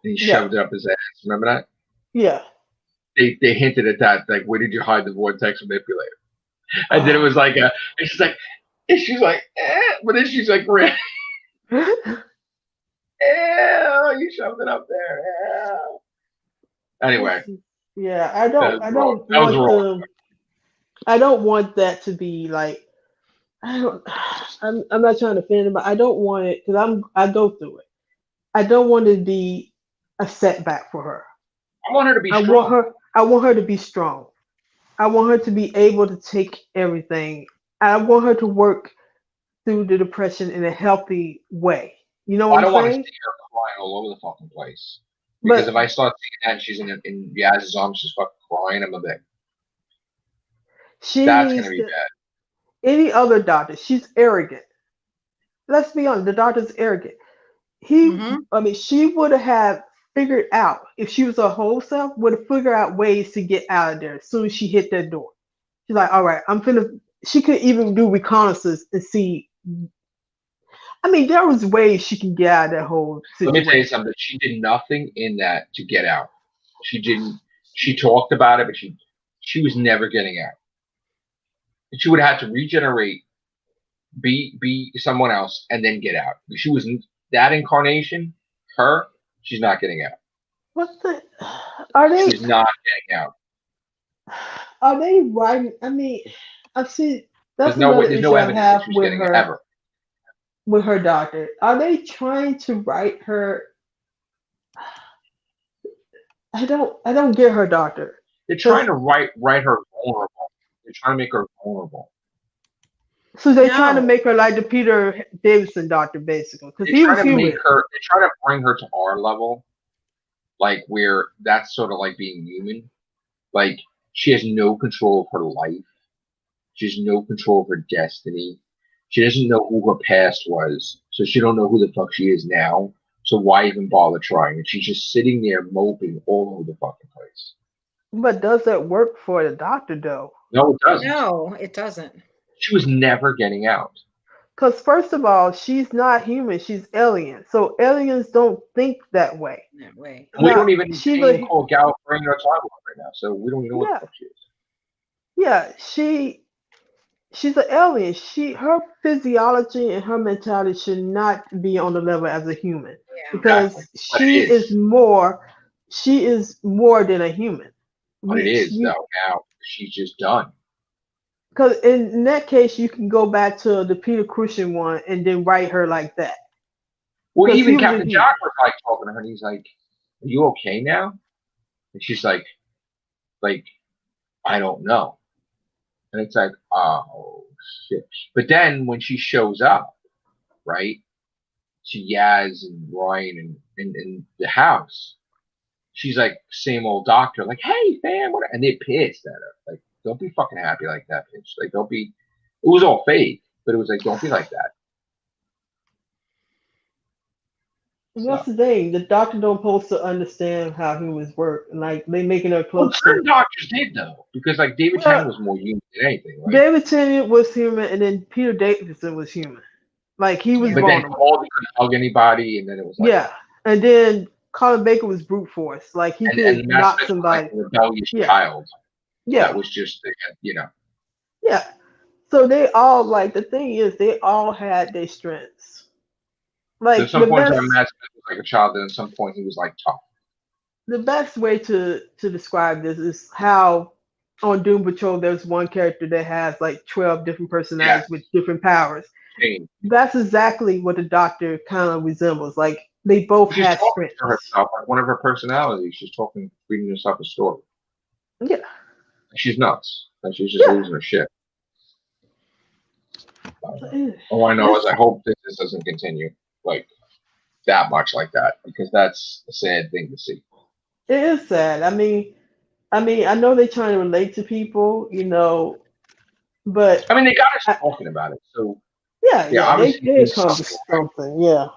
And he shoved it up his ass. Remember that? Yeah. They hinted at that, like, where did you hide the vortex manipulator? And then it was like, and she's like, but then she's like, ew, you shoved it up there. Ew. Anyway. Yeah, I don't want that to be like, I'm not trying to offend him, but I don't want it because I go through it. I don't want it to be a setback for her. I want her to be strong. I want her to be strong. I want her to be able to take everything. I want her to work through the depression in a healthy way. You know what I'm saying? I don't want to see her crying all over the fucking place. Because if I start seeing that and she's in Yaz's arms just fucking crying, I'm a bit. That's going to be bad. Any other doctor, she's arrogant. Let's be honest, the doctor's arrogant. She would have figured out, if she was her whole self, would have figured out ways to get out of there as soon as she hit that door. She's like, all right, she could even do reconnaissance and see. I mean, there was ways she can get out of that whole situation. Let me tell you something. She did nothing in that to get out. She talked about it, but she was never getting out. And she would have had to regenerate, be someone else, and then get out. She was that incarnation, she's not getting out. She's not getting out. Are they writing? I mean, I've seen there's no evidence that she's getting out ever. With her doctor, are they trying to write her? I don't get her doctor. They're trying to write her vulnerable. They're trying to make her vulnerable. So they're trying to make her like the Peter Davison doctor, basically, because he was human. They're trying to bring her to our level, like where that's sort of like being human. Like she has no control of her life. She has no control of her destiny. She doesn't know who her past was, so she don't know who the fuck she is now. So why even bother trying? And she's just sitting there moping all over the fucking place. But does that work for the doctor, though? No, it doesn't. No, it doesn't. She was never getting out. Because first of all, she's not human; she's alien. So aliens don't think that way. We don't even call Gal bring her timeline right now, so we don't even know what the fuck she is. Yeah, she's an alien. Her physiology and her mentality should not be on the level as a human, because she is more than a human. But it is though. Now she's just done. Because in that case, you can go back to the Peter Cushing one and then write her like that. Well, even Captain Jack was like talking to her, and he's like, "Are you okay now?" And she's like, "I don't know." And it's like, oh shit. But then when she shows up, right, to Yaz and Ryan and in the house, she's like, same old doctor, like, hey fam, what? And they're pissed at her, like don't be fucking happy like that, bitch. Like, don't be. It was all fake, but it was like, don't be like that. And that's the thing. The doctor don't supposed to understand how humans work, and like they making her Well, close certain to. doctors did though, because like David Tennant was more human than anything, right? David Tennant was human, and then Peter Davidson was human. Like he was But then vulnerable. Capaldi couldn't hug anybody, and then it was like, Yeah, and then Colin Baker was brute force. Like he and could Matt knock Smith was somebody. like a rebellious Yeah. child. Yeah, That was just, yeah. So they all like the thing is they all had their strengths. So Like at some the point, best, Matt Smith was like a child, and at some point he was like tough. the best way to describe this is how on Doom Patrol there's one character that has like 12 different personalities with different powers. Change. That's exactly what the Doctor kind of resembles. Like they both She's have talking strengths. to herself, like one of her personalities. She's talking, reading herself a story. Yeah. She's nuts. Like she's just losing her shit. All I know is I hope that this doesn't continue like that much like that, because that's a sad thing to see. It is sad. I mean, I know they're trying to relate to people, but I mean, they got us talking about it, so yeah, they obviously did there's come to something, right? something. Yeah.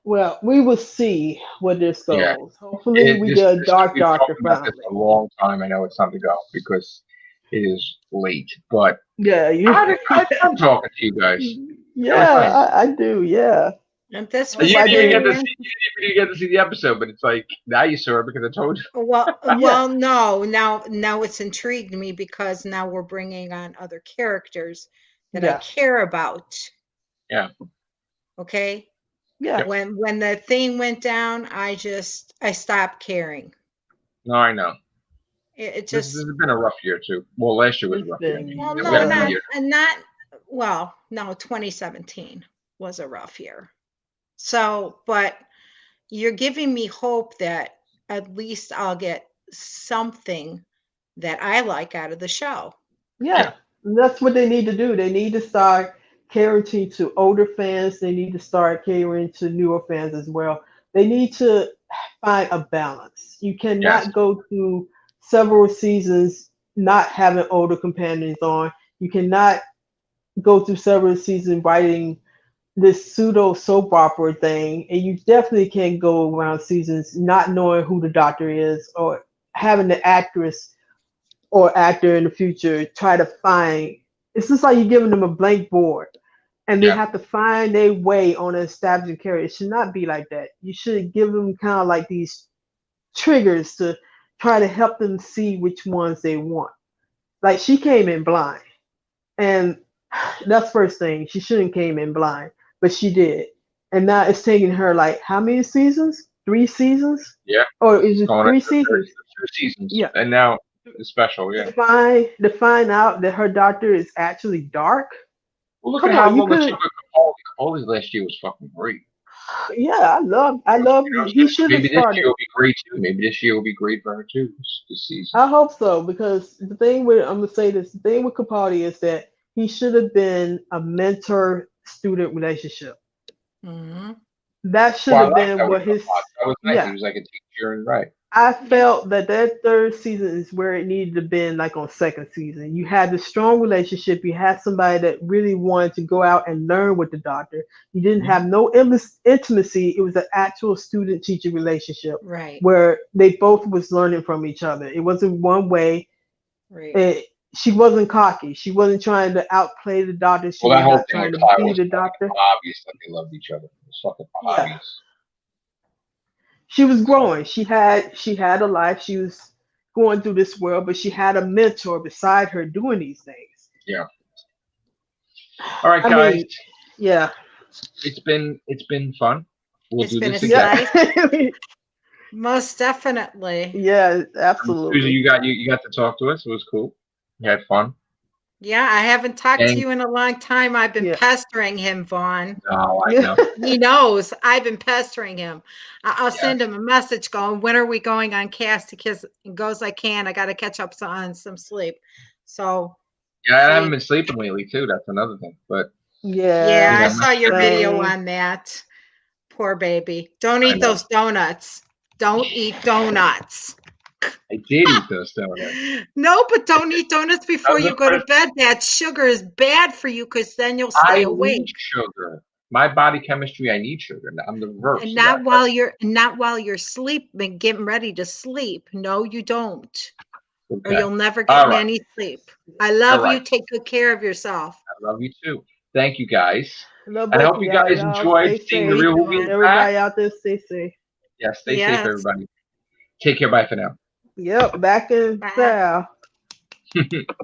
Well, we will see where this goes. Yeah. Hopefully, we get a dark we've Doctor talked about finally. this a long time. I know it's time to go because it is late, but Yeah, I I'm talking to you guys. Yeah, I do. Yeah. And this You was didn't get to see the episode, but it's like now you saw it because I told you. Well, no. Now it's intrigued me because now we're bringing on other characters that I care about. Yeah. Okay. Yeah. When the thing went down, I stopped caring. No, I know. It just this has been a rough year too. Well, last year was a rough year. Well, no, 2017 was a rough year. So, but you're giving me hope that at least I'll get something that I like out of the show. Yeah. That's what they need to do. They need to start catering to older fans. They need to start catering to newer fans as well. They need to find a balance. You cannot go through several seasons not having older companions on. You cannot go through several seasons writing this pseudo soap opera thing, and you definitely can't go around seasons not knowing who the Doctor is or having the actress or actor in the future try to find. It's just like you're giving them a blank board and they have to find their way on an establishing character. It should not be like that. You should give them kind of like these triggers to try to help them see which ones they want. Like she came in blind, and that's first thing. She shouldn't came in blind, but she did. And now it's taking her like how many seasons? 3 seasons? Yeah. Or is it 3 seasons? 2 seasons. Yeah. And now it's special, yeah. To find out that her Doctor is actually dark. Well, look at how long it took Capaldi. Capaldi's last year was fucking great. Yeah, I love he should have maybe started. This year will be great too. Maybe this year will be great for her too this season. I hope so, because the thing with the thing with Capaldi is that he should have been a mentor-student relationship. Mm-hmm. That should have been what his. That was nice. He was like a teacher and right. I felt that third season is where it needed to been, like on second season. You had the strong relationship. You had somebody that really wanted to go out and learn with the Doctor. You didn't have no intimacy. It was an actual student-teacher relationship, right? Where they both was learning from each other. It wasn't one way. Right. She wasn't cocky. She wasn't trying to outplay the Doctor. She was not trying to be the Doctor. Obvious that they loved each other. It was fucking obvious. She was growing. She had a life. She was going through this world, but she had a mentor beside her doing these things. Yeah. All right, guys. It's been fun. We'll do this again. Most definitely. Yeah, absolutely. Susie, you got to talk to us. It was cool. You had fun. Yeah, I haven't talked to you in a long time. I've been pestering him, Vaughn. No, I know. He knows. I've been pestering him. I'll send him a message going, when are we going on Cast? Because he goes, I can. I got to catch up on some sleep. So. Yeah, I haven't been sleeping lately, too. That's another thing. But yeah, I saw your video on that. Poor baby. Don't eat those donuts. Don't eat donuts. I did eat those donuts. No, but don't eat donuts before was you the go to first- bed. That sugar is bad for you because then you'll stay I awake. need sugar. My body chemistry, I need sugar. I'm the reverse. And of not that. while you're sleeping, getting ready to sleep. No, you don't. Or Okay. you'll never All get right. any sleep. I love you. right. Take good care of yourself. I love you too. Thank you guys. Love And I both hope of you y'all. guys Y'all enjoyed stay seeing the safe. real Whovians Everybody back. out there stay safe. Yeah, stay Yes. safe, everybody. Take care. Bye for now. Yep, back in Bye. style.